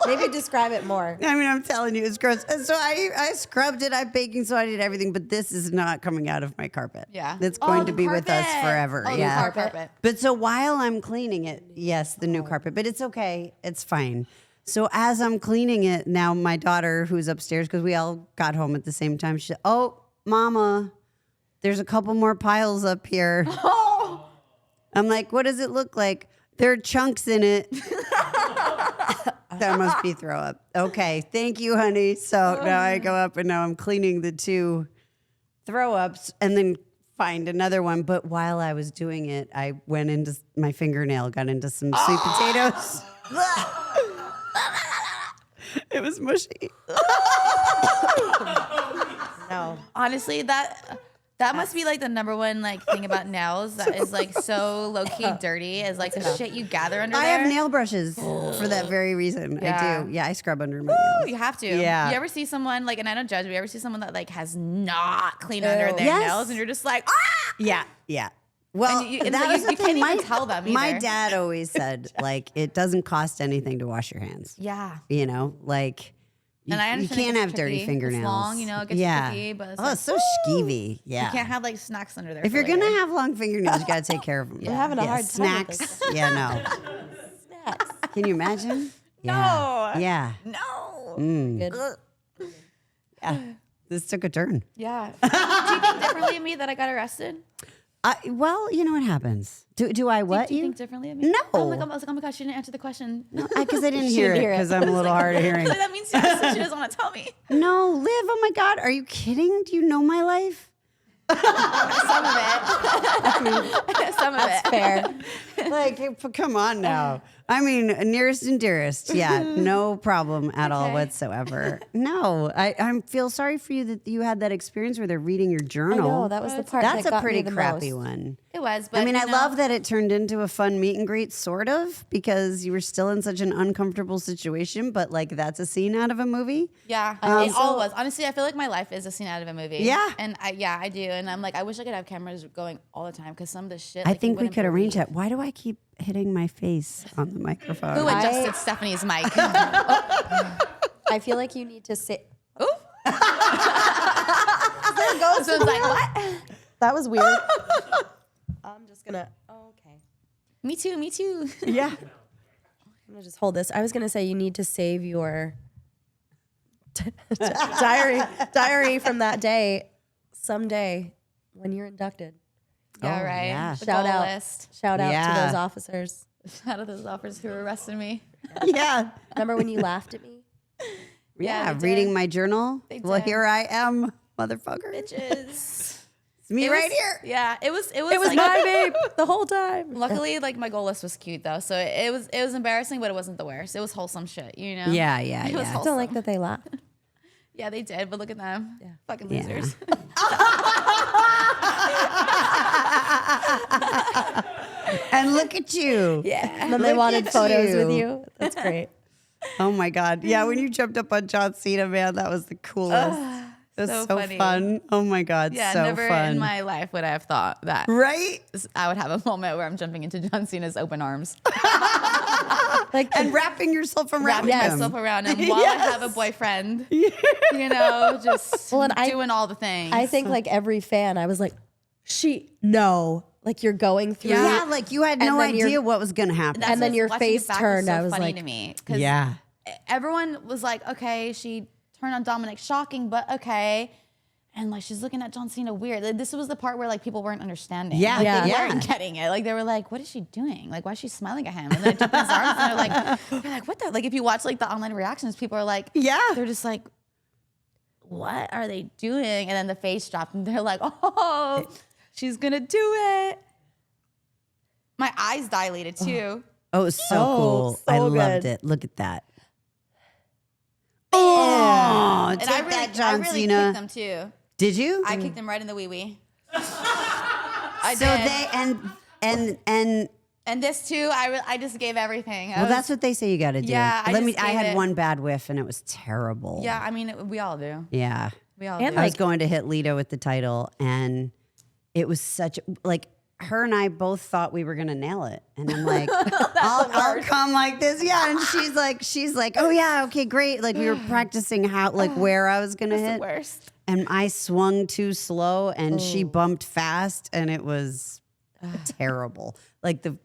maybe describe it more? I mean, I'm telling you, it's gross. And so I scrubbed it. I baking soda, I did everything, but this is not coming out of my carpet. Yeah. it's Oh, going the to be with us carpet. forever. Oh, the yeah, carpet. But so while I'm cleaning it, yes, the new carpet, but it's okay. It's fine. So as I'm cleaning it, now my daughter who's upstairs, because we all got home at the same time, she said, "Oh, Mama, there's a couple more piles up here." Oh. I'm like, "What does it look like?" There are chunks in it. That must be throw up. Okay, thank you, honey. So now I go up and now I'm cleaning the 2 throw ups and then find another one. But while I was doing it, I went into my fingernail, got into some sweet potatoes. It was mushy. No. Honestly, that must be like the number one like thing about nails that is like so low key dirty is like the shit you gather under I there. have nail brushes for that very reason. I Yeah. do. Yeah, I scrub under my Ooh, nails. you have to. Yeah. You ever see someone like, and I don't judge, but you ever see someone that like has not cleaned under their Yes. nails, and you're just like, ah. Yeah, yeah. Well, And you- and, that like, was you the can't thing. even tell them My either. dad always said, like, it doesn't cost anything to wash your hands. Yeah. You know, like, you, And I you understand it can't gets have dirty tricky. fingernails. It's long, you know, it gets yeah. tricky, but it's oh, like, it's so skeevy. Yeah. You can't have like snacks under there. if for you're gonna later. have long fingernails, you gotta take care of them. We're having a hard time with snacks. this. Yeah, no. Snacks. Can you imagine? No. Yeah. No. Good. Yeah. This took a turn. Yeah. Do you think differently of me that I got arrested? Well, you know what happens. Do I what Do you you? think differently of me? No. Oh my God, I was like, oh my gosh, she didn't answer the question. Because I didn't She hear didn't it hear it. because I'm a little hard of hearing. So that means she doesn't want to tell me. No, Liv, oh my God, are you kidding? Do you know my life? Some of it. Some of it. Fair. Like, come on now. I mean, nearest and dearest. Yeah, no problem at all Okay. whatsoever. No, I feel sorry for you that you had that experience where they're reading your I journal. know that was the part That's that a got pretty me the crappy most. one. It was, but I mean, you I know, love that it turned into a fun meet and greet, sort of, because you were still in such an uncomfortable situation. But like, that's a scene out of a movie. Yeah, it all was. Honestly, I feel like my life is a scene out of a movie. Yeah. And I do. And I'm like, I wish I could have cameras going all the time because some of the shit. I like, you think we wouldn't could arrange believe. that. Why do I keep hitting my face on the microphone? Who adjusted Stephanie's mic? I feel like you need to sit. Ooh. This one's like, what? That was weird. I'm just gonna. Oh, okay. Me too. Me too. Yeah. I'm gonna just hold this. I was gonna say you need to save your diary from that day someday when you're inducted. Yeah, Oh, right. yeah. The Shout goal out. list. Shout out Yeah. to those officers. Shout out to those officers who arrested me. Yeah. Remember when you laughed at me? Yeah, they reading did. my journal. They Well, did. here I am, motherfucker. Bitches. It's me It right was- here. Yeah, it was. It was. It was like, my babe the whole time. Luckily, like my goal list was cute though, so it was embarrassing, but it wasn't the worst. It was wholesome shit, you know. Yeah, yeah, It was yeah. I don't like that they laughed. Yeah, they did, but look at them. Yeah. Fucking Yeah. losers. And look at you. Yeah. And then they Look wanted at photos with you. you. That's great. Oh my God. Yeah, when you jumped up on John Cena, man, that was the coolest. It was so so funny. fun. Oh my God, Yeah, so never fun. in my life would I have thought that Right? I would have a moment where I'm jumping into John Cena's open arms. Like And wrapping yourself around Wrapping him. myself around him while I have a boyfriend. You know, just Well, and doing all the things. I think like every fan, I was like, no. Like you're going through. Yeah, like you had And no then you're- idea what was going to happen. That's and then what's- your watching it face back turned, So I was funny like- to me. 'Cause Yeah. everyone was like, okay, she turned on Dominic, shocking, but okay. And like she's looking at John Cena weird. Like, this was the part where like people weren't understanding. Yeah, Like, yeah. they yeah. weren't getting it. Like they were like, what is she doing? Like why is she smiling at him? And then I took his arms and they're like, what the? Like if you watch like the online reactions, people are like, Yeah. they're just like, what are they doing? And then the face dropped and they're like, oh, she's gonna do it. My eyes dilated too. Oh, it was so Oh, cool. so I loved good. it. Look at that. Oh, And take I really, that, John I really Cena. kicked them too. Did you? I kicked him right in the wee wee. I so did. they and And this too, I just gave everything. I well, was- that's what they say you got to do. Yeah, I Let me. just I gave had it- one bad whiff and it was terrible. yeah. I mean, we all do. Yeah. We all And do. I was going to hit Lita with the title, and it was such like her and I both thought we were gonna nail it, and I'm like, I'll come like this, yeah. And she's like, oh yeah, okay, great. Like we were practicing how like where I was gonna It's the hit, worst. and I swung too slow, and she bumped fast, and it was terrible. Like the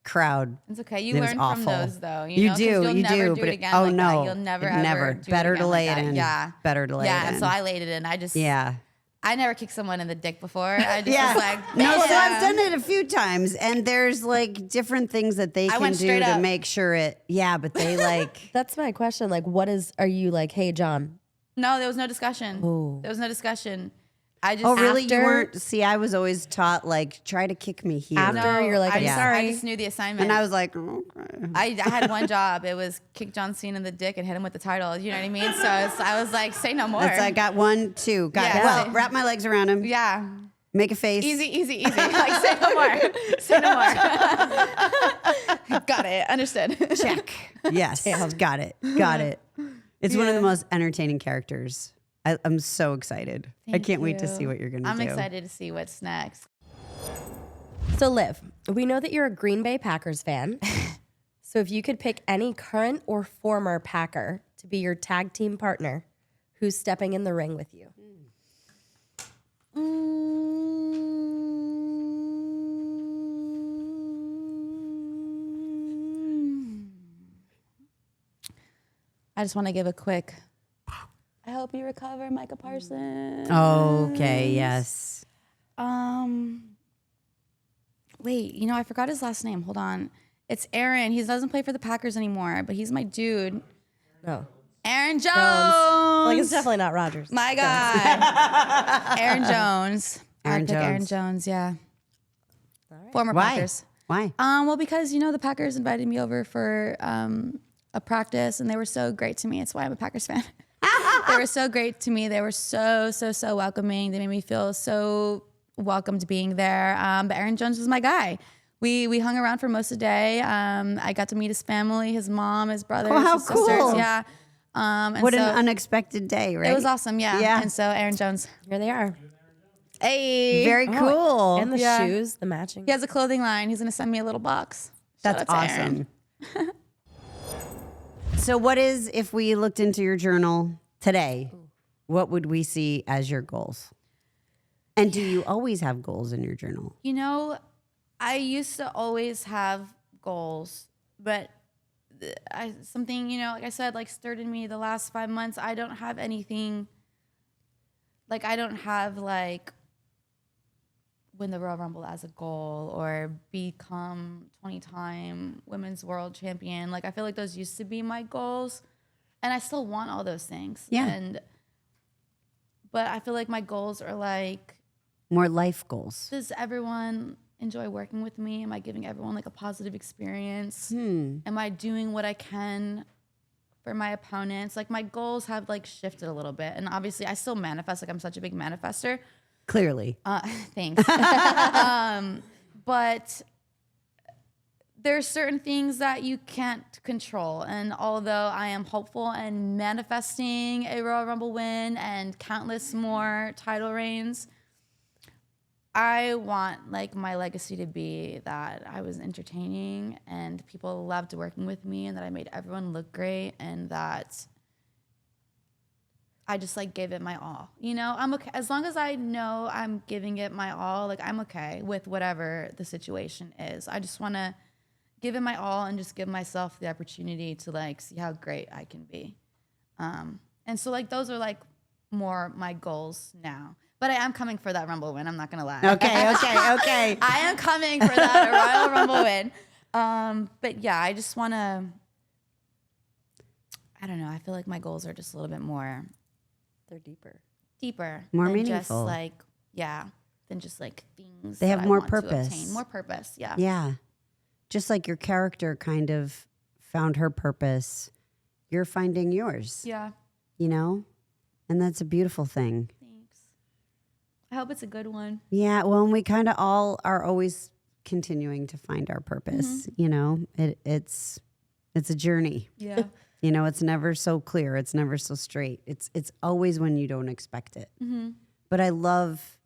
crowd. It's okay. You It was learn awful. from those though. You know, 'cause do, you'll you never do, do but it it- again oh like no, that. You'll never it ever never. do Better it to again lay like it that. in. Yeah. Better to lay it Yeah. in. And so I laid it in. I just. Yeah. I never kicked someone in the dick before. I just Yeah. was like, No, so I've "Bam." done it a few times, and there's like different things that they can went do straight to up. make sure it. Yeah, but they like. That's my question. Like, are you like, hey, John? No, there was no discussion. Ooh. There was no discussion. I just. Oh, really? You After- weren't. See, I was always taught like try to kick me here, After you're like, I I'm just, sorry. I just knew the assignment. and I was like, okay. I had one job. It was kick John Cena in the dick and hit him with the title. You know what I mean? So I was like, say no more. That's I got 1, 2. Got Yeah. well. Wrap my legs around him. Yeah. Make a face. Easy. Like, say no more. Say no more. Got it. Understood. Check. Yes. Got it. Got it. It's one of the most entertaining characters. I'm so excited. I Thank can't wait to you. see what you're gonna do. I'm excited to see what's next. So, Liv, we know that you're a Green Bay Packers fan. So, if you could pick any current or former Packer to be your tag team partner, who's stepping in the ring with you? I just want to give a quick. I hope you recover, Micah Parsons. Okay. Yes. Wait, you know, I forgot his last name. Hold on. It's Aaron. He doesn't play for the Packers anymore, but he's my dude. No. Aaron Jones. Like, it's definitely not Rodgers. My God. Aaron Jones. Aaron I'd pick Aaron Jones. Jones, yeah. Former Why? Packers. Why? Well, because, you know, the Packers invited me over for a practice and they were so great to me. It's why I'm a Packers fan. They were so great to me. They were so welcoming. They made me feel so welcomed being there. But Aaron Jones was my guy. We hung around for most of the day. I got to meet his family, his mom, his brothers, Oh, how his sisters. cool. Yeah. And What so an unexpected day, right? it was awesome, yeah. Yeah. And so Aaron Jones. Here they are. Hey. Very cool. And the Yeah. shoes, the matching. He has a clothing line. He's gonna send me a little box. Shout That's out to Aaron. awesome. So, what is, if we looked into your journal today, what would we see as your goals? And do you always have goals in your journal? You know, I used to always have goals, but something, you know, like I said, like stirred in me the last 5 months. I don't have anything. Like I don't have like win the Royal Rumble as a goal or become 20-time women's world champion. Like I feel like those used to be my goals, and I still want all those things. Yeah. But I feel like my goals are like, More life goals. does everyone enjoy working with me? Am I giving everyone like a positive experience? Hmm. Am I doing what I can for my opponents. Like my goals have like shifted a little bit, and obviously I still manifest. Like I'm such a big manifester. Clearly. Thanks. But there's certain things that you can't control. And although I am hopeful and manifesting a Royal Rumble win and countless more title reigns, I want like my legacy to be that I was entertaining and people loved working with me and that I made everyone look great and that I just like gave it my all. You know, I'm okay as long as I know I'm giving it my all. Like I'm okay with whatever the situation is. I just want to give it my all and just give myself the opportunity to like see how great I can be. And so like those are like more my goals now. But I am coming for that Rumble win. I'm not gonna lie. Okay. I am coming for that Royal Rumble win. But yeah, I just want to. I don't know. I feel like my goals are just a little bit more They're deeper. More than meaningful. Just like than just like things. They that have I more want to purpose. obtain. More purpose. Yeah. Yeah. Just like your character kind of found her purpose, you're finding yours, Yeah. you know? And that's a beautiful thing. Thanks. I hope it's a good one. Yeah. Well, and we kind of all are always continuing to find our purpose, you know? It's a journey. Yeah. You know, it's never so clear. It's never so straight. It's always when you don't expect it. But I love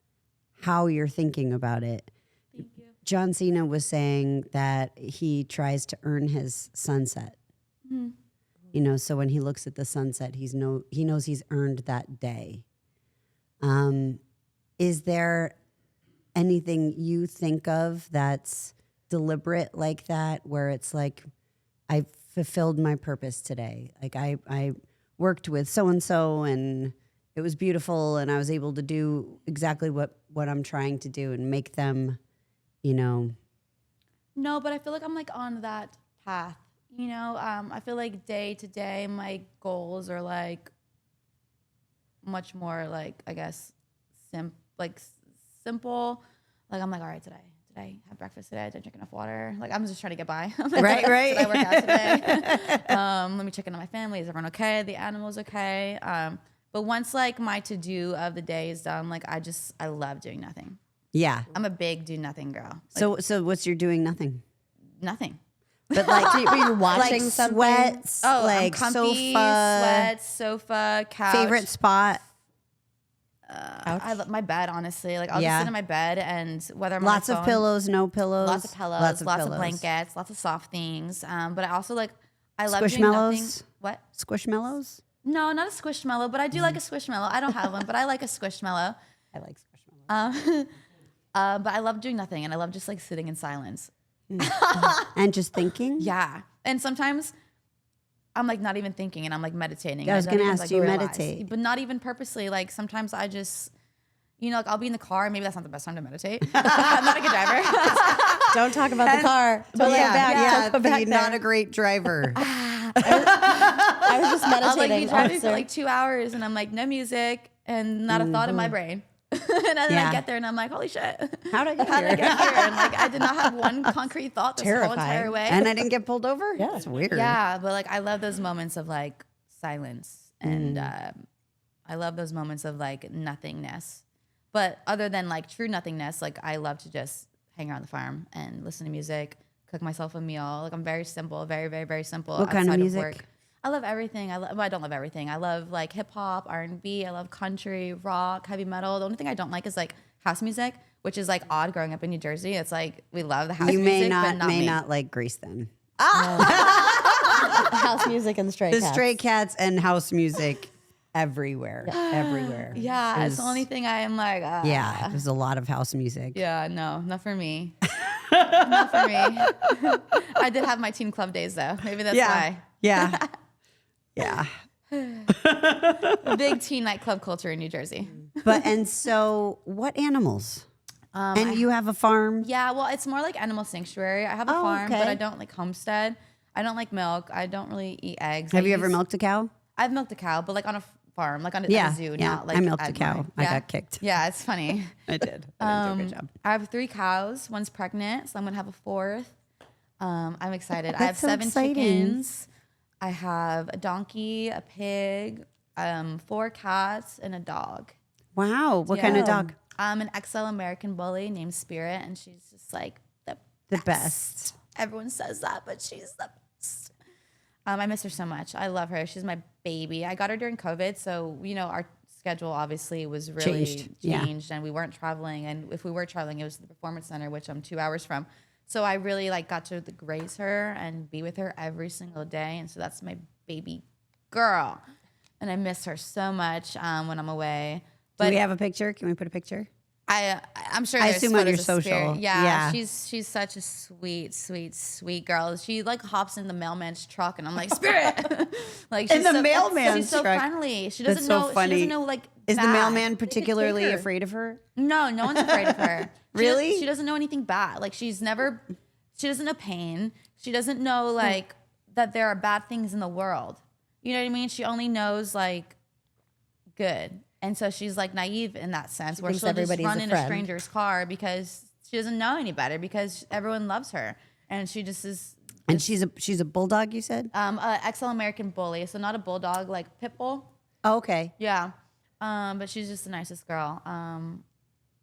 how you're thinking about it. Thank you. John Cena was saying that he tries to earn his sunset. You know, so when he looks at the sunset, he knows he's earned that day. Is there anything you think of that's deliberate like that, where it's like, I fulfilled my purpose today? Like I worked with so-and-so and it was beautiful and I was able to do exactly what I'm trying to do and make them, you know. No, but I feel like I'm like on that path. You know, I feel like day to day, my goals are like much more like, I guess, simple. Like I'm like, all right, did I have breakfast today? Did I drink enough water? Like I'm just trying to get by. I'm like, Right. Did I work out today? Let me check in on my family. Is everyone okay? The animals okay? But once like my to do of the day is done, like I love doing nothing. Yeah. I'm a big do nothing girl. Like, So what's your doing nothing? nothing. But like You're watching like something? sweats, Oh, like I'm comfy, sofa, sweats, sofa, couch. favorite spot. I love my bed, honestly. Like I'll Yeah. just sit in my bed and whether I'm Lots on of my phone, pillows, no pillows. lots of pillows, lots of blankets, lots of soft things. But I also like I love doing nothing. Squishmallows? What? Squishmallows. No, not a squishmallow, but I do like a squishmallow. I don't have one, but I like a squishmallow. I like squishmallows. But I love doing nothing, and I love just like sitting in silence. And just thinking. Yeah, and sometimes I'm like not even thinking, and I'm like meditating. Yeah, I was don't gonna even, ask, do you realize. meditate? But not even purposely. Like sometimes I just, you know, like I'll be in the car. Maybe that's not the best time to meditate. I'm not a good driver. Don't talk about the car. Don't go back. Don't go back there. not a great driver. I was just I'll like be meditating, driving for officer. like 2 hours, and I'm like no music and not a thought in my brain. And then Yeah. I get there, and I'm like, holy shit, How'd I get how did I here? get here? And like I did not have one concrete thought this whole entire way. And I didn't get pulled over. Yeah. It's weird. Yeah, but like I love those moments of like silence, and I love those moments of like nothingness. But other than like true nothingness, like I love to just hang around the farm and listen to music, cook myself a meal. Like I'm very simple, very, very, very simple. What kind of outside music? work. I love everything. Well, I don't love everything. I love like hip hop, R&B. I love country, rock, heavy metal. The only thing I don't like is like house music, which is like odd growing up in New Jersey. It's like we love the house You music, may but not may me. not like Grease then. House music and Stray The Cats. Stray Cats and house music everywhere. Everywhere. Yeah, it's the only thing I am like. Yeah. There's a lot of house music. Yeah, no, not for me. Not for me. I did have my teen club days though. Maybe that's why. Yeah. Yeah. Big teen nightclub culture in New Jersey. But and so what animals? And you have a farm? Yeah, well, it's more like animal sanctuary. I have a Oh, farm, okay. but I don't like homestead. I don't like milk. I don't really eat eggs. Have you ever milked a cow? I've milked a cow, but like on a farm, like on a, Yeah, at a zoo, yeah. not like I milked a at cow. mine. I Yeah. got kicked. Yeah, it's funny. I did. I did a good job. I have 3 cows. One's pregnant, so I'm gonna have a 4th. I'm excited. I have That's so 7 exciting. chickens. I have a donkey, a pig, 4 cats, and a dog. Wow. What kind of dog? An XL American Bully named Spirit, and she's just like The best. Everyone says that, but she's the best. I miss her so much. I love her. She's my baby. I got her during COVID, so our schedule obviously was really changed, and we weren't traveling. And if we were traveling, it was the Performance Center, which I'm 2 hours from. So I really got to graze her and be with her every single day, and so that's my baby girl, and I miss her so much when I'm away. Do we have a picture? Can we put a picture? I'm sure. I there's assume on your photos of Spirit. social. Yeah, Yeah. she's such a sweet girl. She hops in the mailman's truck, and I'm like, Spirit, she's In the mailman's she's so truck. friendly. She That's doesn't so know. funny. She doesn't know Is the bad. mailman They could particularly take her. afraid of her? No one's afraid of her. Really? She doesn't know anything bad. She doesn't know pain. She doesn't know that there are bad things in the world. You know what I mean? She only knows good. And so she's naive in that sense, where thinks she'll just everybody's run a in a friend. stranger's car because she doesn't know any better, because everyone loves her. And she just is And she's a bulldog, you said? a XL American Bully. So not a bulldog, like pit bull. Oh, okay. Yeah. But she's just the nicest girl.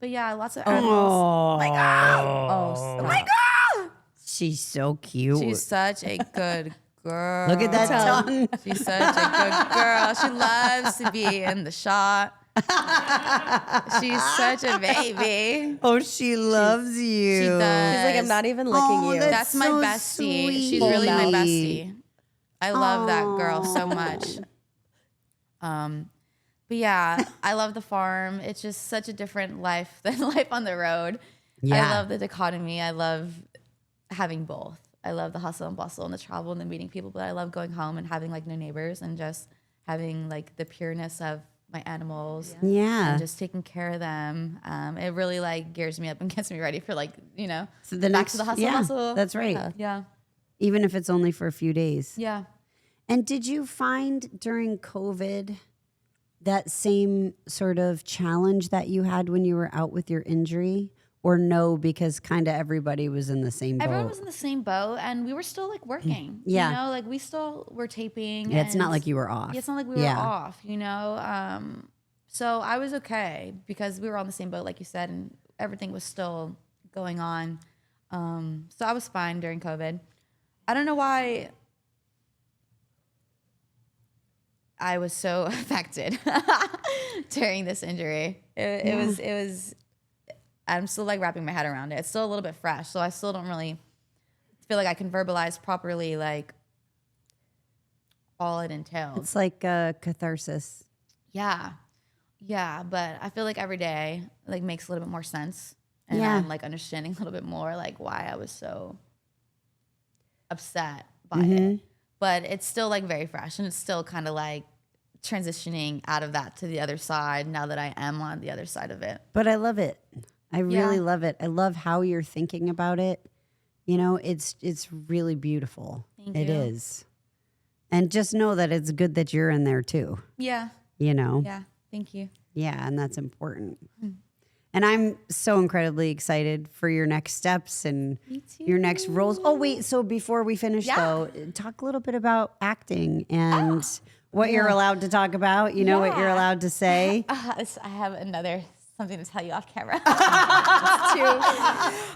But yeah, lots of animals. Oh, my God. Oh my God. she's so cute. She's such a good girl. Look at that tongue. She's such a good girl. She loves to be in the shot. She's such a baby. Oh, she loves you. She does. She's like, I'm not even licking Oh, you. That's my so bestie. sweet. She's really my bestie. I love that girl so much. But yeah, I love the farm. It's just such a different life than life on the road. Yeah. I love the dichotomy. I love having both. I love the hustle and bustle and the travel and the meeting people, but I love going home and having no neighbors and just having the pureness of my animals. Yeah. And just taking care of them. It really gears me up and gets me ready for So the back next to the hustle yeah, bustle. That's right. Yeah. Even if it's only for a few days. Yeah. And did you find during COVID that same sort of challenge that you had when you were out with your injury? Or no, because kind of everybody was in the same boat? Everyone was in the same boat, and we were still working. Yeah. We still were taping. Yeah, it's not and- like you were off. Yeah, it's not like we were off. So I was okay because we were on the same boat, like you said, and everything was still going on. So I was fine during COVID. I don't know why I was so affected during this injury. It was. I'm still wrapping my head around it. It's still a little bit fresh, so I still don't really feel like I can verbalize properly all it entails. It's like catharsis. Yeah, but I feel every day makes a little bit more sense, and Yeah. I'm understanding a little bit more why I was so upset by it. But it's still very fresh, and it's still kind of transitioning out of that to the other side now that I am on the other side of it. But I love it. I really Yeah. love it. I love how you're thinking about it. It's really beautiful. Thank It you. is. And just know that it's good that you're in there too. Yeah, Yeah, thank you. and that's important. And I'm so incredibly excited for your next steps and your next roles. Oh, wait. So before we finish, though, talk a little bit about acting and what you're allowed to talk about. You know what you're Yeah. allowed to say. I have something to tell you off camera.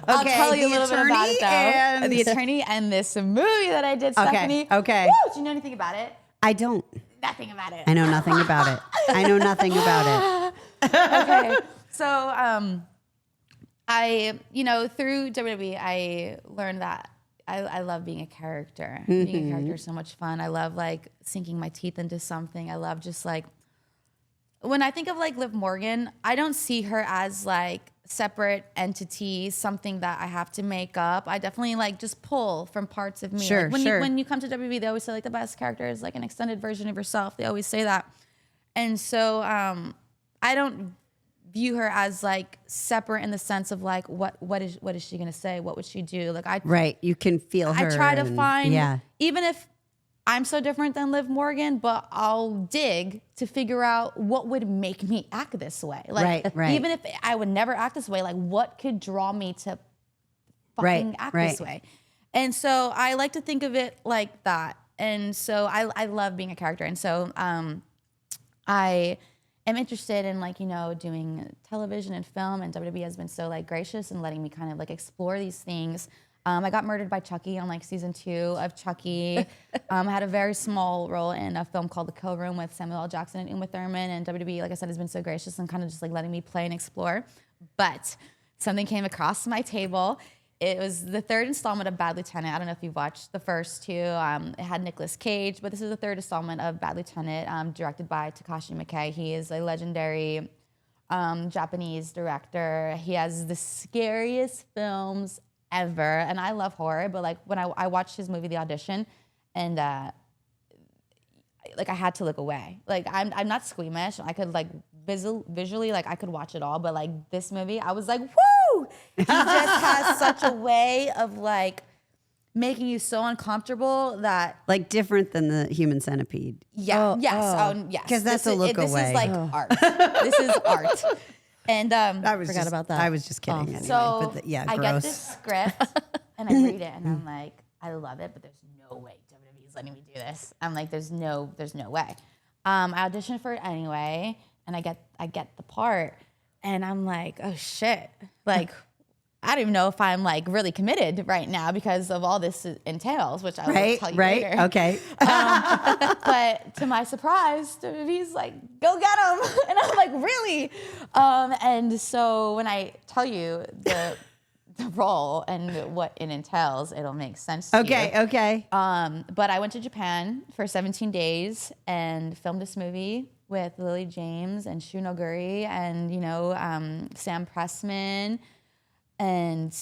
I'll Okay, tell you a the little bit about attorney it though. and- The attorney and this movie that I did, Stephanie. okay. Woo! Do you know anything about it? I don't. Nothing about it. I know nothing about it. I know nothing about it. Okay. So, through WWE, I learned that I love being a character. Being a character is so much fun. I love sinking my teeth into something. I love just when I think of Liv Morgan, I don't see her as separate entity, something that I have to make up. I definitely just pull from parts of me. Sure, sure. When you come to WWE, they always say the best character is an extended version of yourself. They always say that. And so I don't view her as separate in the sense of what is she gonna say? What would she do? Right. You can feel her. I try to and- find, Yeah. even if I'm so different than Liv Morgan, but I'll dig to figure out what would make me act this way. Right. Even if I would never act this way, what could draw me to fucking act this way? And so I like to think of it like that. And so I love being a character. And so I am interested in like, you know, doing television and film, and WWE has been so like gracious and letting me kind of like explore these things. I got murdered by Chucky on like season 2 of Chucky. I had a very small role in a film called The Kill Room with Samuel L. Jackson and Uma Thurman, and WWE, like I said, has been so gracious and kind of just like letting me play and explore. But something came across my table. It was the 3rd installment of Bad Lieutenant. I don't know if you've watched the first 2. It had Nicolas Cage, but this is the 3rd installment of Bad Lieutenant, directed by Takashi Miike. He is a legendary Japanese director. He has the scariest films ever, and I love horror, but like when I watched his movie The Audition, and like I had to look away. Like I'm not squeamish. I could like visually like I could watch it all, but like this movie, I was like, woo! He just has such a way of like making you so uncomfortable that Like different than the Human Centipede. yes, yes, 'Cause that's a look this away. is like art. This is art, and I was Forgot just, about that. I was just kidding. Anyway, so but yeah, I gross. get this script and I read it and I'm like, I love it, but there's no way WWE is letting me do this. I'm like, there's no way. I auditioned for it anyway, and I get the part, and I'm like, oh shit, like I don't even know if I'm like really committed right now because of all this entails, which I will tell you later. Okay. But to my surprise, WWE's like, go get him. And I'm like, really? And so when I tell you the role and what it entails, it'll make sense to you. Okay. But I went to Japan for 17 days and filmed this movie with Lily James and Shu Noguri and, you know, Sam Pressman, and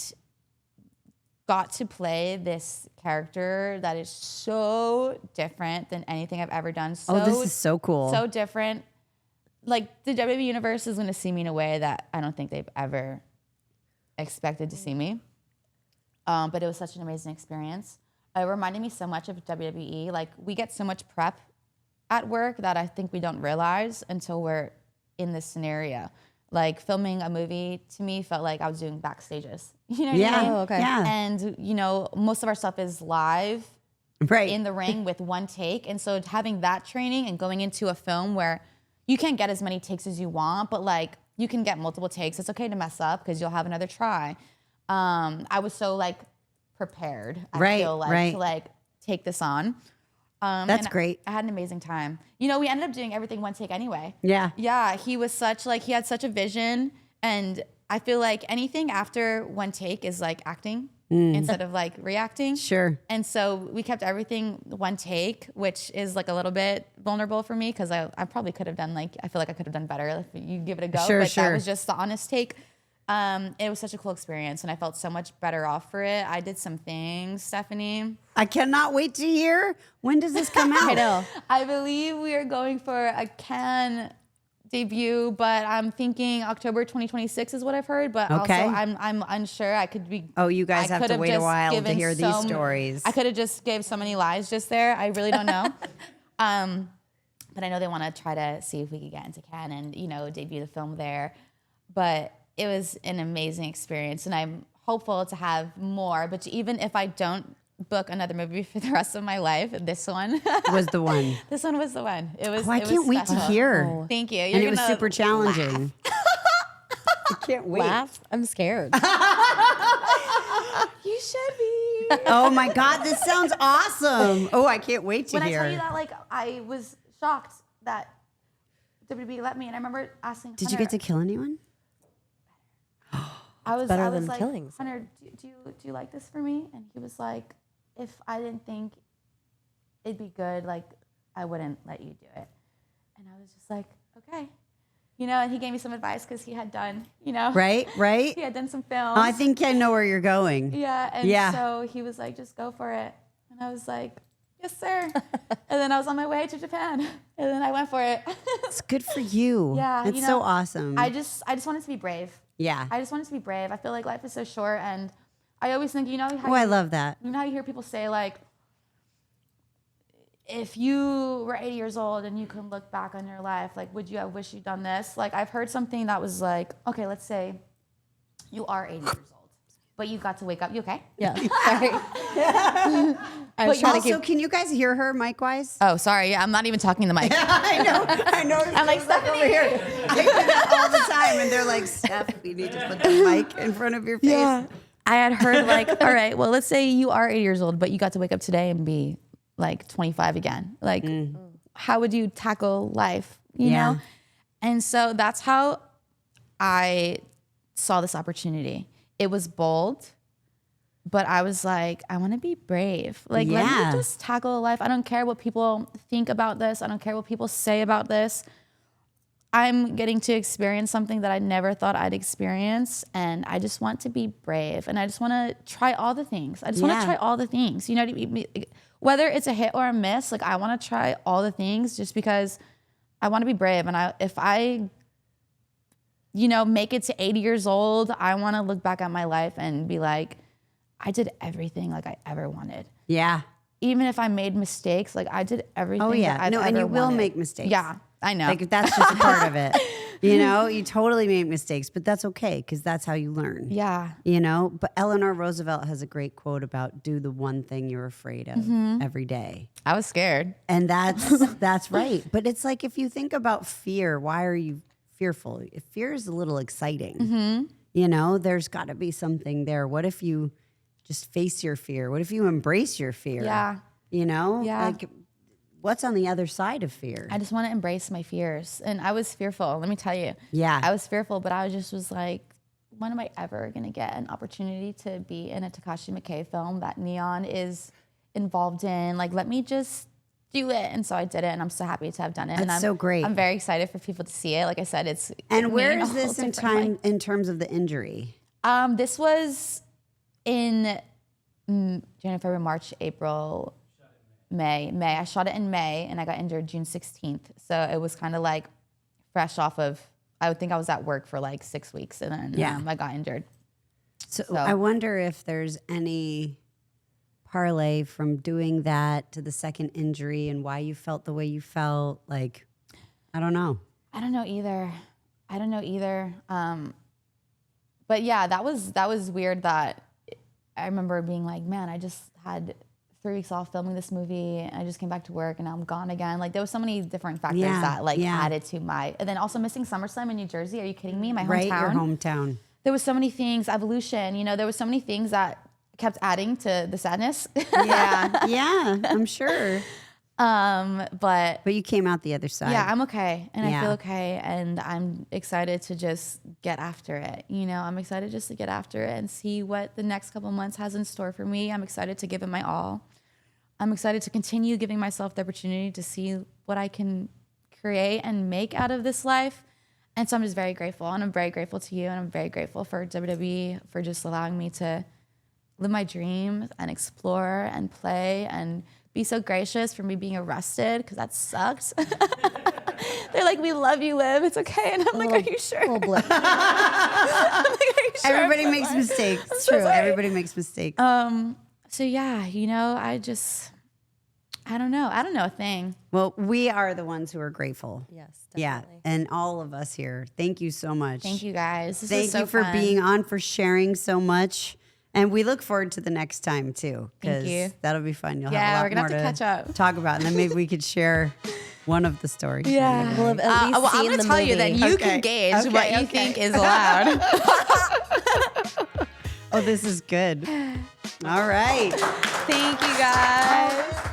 got to play this character that is so different than anything I've ever done. So, Oh, this is so cool. so different. Like the WWE universe is going to see me in a way that I don't think they've ever expected to see me. But it was such an amazing experience. It reminded me so much of WWE. Like we get so much prep at work that I think we don't realize until we're in this scenario. Like filming a movie to me felt like I was doing backstages. You know what I mean? Oh, okay. Yeah. And you know, most of our stuff is live Right. in the ring with one take. And so having that training and going into a film where you can't get as many takes as you want, but like you can get multiple takes. It's okay to mess up because you'll have another try. I was so like prepared, I feel like, to like take this on. That's and great. I had an amazing time. You know, we ended up doing everything one take anyway. Yeah. Yeah, he was such like, he had such a vision, and I feel like anything after one take is like acting instead of like reacting. Sure. And so we kept everything one take, which is like a little bit vulnerable for me because I probably could have done like, I feel like I could have done better if you give it a go. Sure, but sure. that was just the honest take. It was such a cool experience and I felt so much better off for it. I did some things, Stephanie. I cannot wait to hear. When does this come out? I know. I believe we are going for a Cannes debut, but I'm thinking October 2026 is what I've heard. But Okay. also I'm unsure. I could be. Oh, you guys I have could to wait a just while to given hear these stories. I could have just gave so many lies just there. I really don't know. But I know they want to try to see if we could get into Cannes and, you know, debut the film there. But it was an amazing experience, and I'm hopeful to have more. But even if I don't book another movie for the rest of my life, this one Was the one. this one was the one. It was. Oh, I it was can't wait to special. hear. Thank you. And You're it was gonna super challenging. I can't wait. Laugh? I'm scared. You should be. Oh my God, this sounds awesome. Oh, I can't wait to When hear. I tell you that, like, I was shocked that WWE let me, and I remember asking. Did you Hunter, get to kill anyone? I was better I was than like, killing Hunter, do you like this for me? And he was like, if I didn't think it'd be good, like, I wouldn't let you do it. And I was just like, okay. You know, and he gave me some advice because he had done, you know. Right. He had done some films. I think I know where you're going. Yeah, and Yeah. so he was like, just go for it. And I was like, yes, sir. And then I was on my way to Japan. And then I went for it. It's good for you. Yeah, It's you so know, awesome. I just wanted to be brave. yeah. I just wanted to be brave. I feel like life is so short, and I always think, you know how Oh, I love that. you know how you hear people say, like, if you were 80 years old and you can look back on your life, like, would you have wished you'd done this? Like, I've heard something that was like, okay, let's say you are 80 years old but you got to wake up. You okay? Yeah. Sorry. I was trying to Also, keep. can you guys hear her mic-wise? Oh, sorry. Yeah, I'm not even talking in the mic. I know. I'm like, over here. I do that all the time, and they're like, Steph, you need to put the mic in front of your face. Yeah. I had heard like, all right, well, let's say you are 8 years old, but you got to wake up today and be like 25 again. Like, how would you tackle life? You Yeah. know? And so that's how I saw this opportunity. It was bold, but I was like, I want to be brave. Like, let Yeah. me just tackle life. I don't care what people think about this. I don't care what people say about this. I'm getting to experience something that I never thought I'd experience. And I just want to be brave. And I just want to try all the things. I just want Yeah. to try all the things. You know what I mean? Whether it's a hit or a miss, like I want to try all the things just because I want to be brave. And if I make it to 80 years old, I want to look back at my life and be like, I did everything like I ever wanted. Yeah. Even if I made mistakes, like I did everything. Oh, yeah. that I've No, and ever you will wanted. make mistakes. Yeah, I know. Like, that's just a part of it. You know, you totally make mistakes, but that's okay because that's how you learn. yeah. You know, but Eleanor Roosevelt has a great quote about do the one thing you're afraid of every day. I was scared. And that's right. But it's like if you think about fear, why are you fearful? Fear is a little exciting. You know, there's got to be something there. What if you just face your fear? What if you embrace your fear? Yeah. You know? Yeah. Like, what's on the other side of fear? I just want to embrace my fears. And I was fearful, let me tell you. Yeah. I was fearful, but I was like, when am I ever going to get an opportunity to be in a Takashi Miike film that Neon is involved in? Like, let me just do it. And so I did it, and I'm so happy to have done it. And That's I'm so great. I'm very excited for people to see it. Like I said, it's And where meaning a is this whole in different way. time in terms of the injury? This was in January, February, March, April, May. I shot it in May, and I got injured June 16th. So it was kind of like fresh off of, I would think I was at work for like 6 weeks, and then I got injured. So I wonder if there's any parlay from doing that to the second injury and why you felt the way you felt. Like, I don't know. I don't know either. But yeah, that was weird that I remember being like, man, I just had 3 weeks off filming this movie, and I just came back to work and now I'm gone again. Like, there was so many different factors that added to my, and then also missing SummerSlam in New Jersey. Are you kidding me? My hometown. Right, your hometown. There was so many things, evolution, there was so many things that kept adding to the sadness. Yeah, I'm sure. But But you came out the other side. yeah, I'm okay, and I Yeah. feel okay, and I'm excited to just get after it. I'm excited just to get after it and see what the next couple months has in store for me. I'm excited to give it my all. I'm excited to continue giving myself the opportunity to see what I can create and make out of this life. And so I'm just very grateful, and I'm very grateful to you, and I'm very grateful for WWE for just allowing me to live my dreams and explore and play and be so gracious for me being arrested, because that sucked. They're like, we love you, Liv. It's okay. And I'm like, are you sure? Little blip. I'm like, are you sure? Everybody makes mistakes. It's so true. sorry. Everybody makes mistakes. So yeah, I don't know a thing. Well, we are the ones who are grateful. Yes, Yeah. definitely. And all of us here. Thank you so much. Thank you guys. This Thank was so you for fun. being on, for sharing so much. And we look forward to the next time too. Thank 'Cause you. That'll be fun. You'll Yeah, have a lot we're gonna more have to catch up. talk about, and then maybe we could share one of the stories. Yeah. We'll have at least Well, I'm seen gonna the tell you movie. that you Okay. can gauge Okay, what you okay. think is allowed. Oh, this is good. All right. Thank you guys.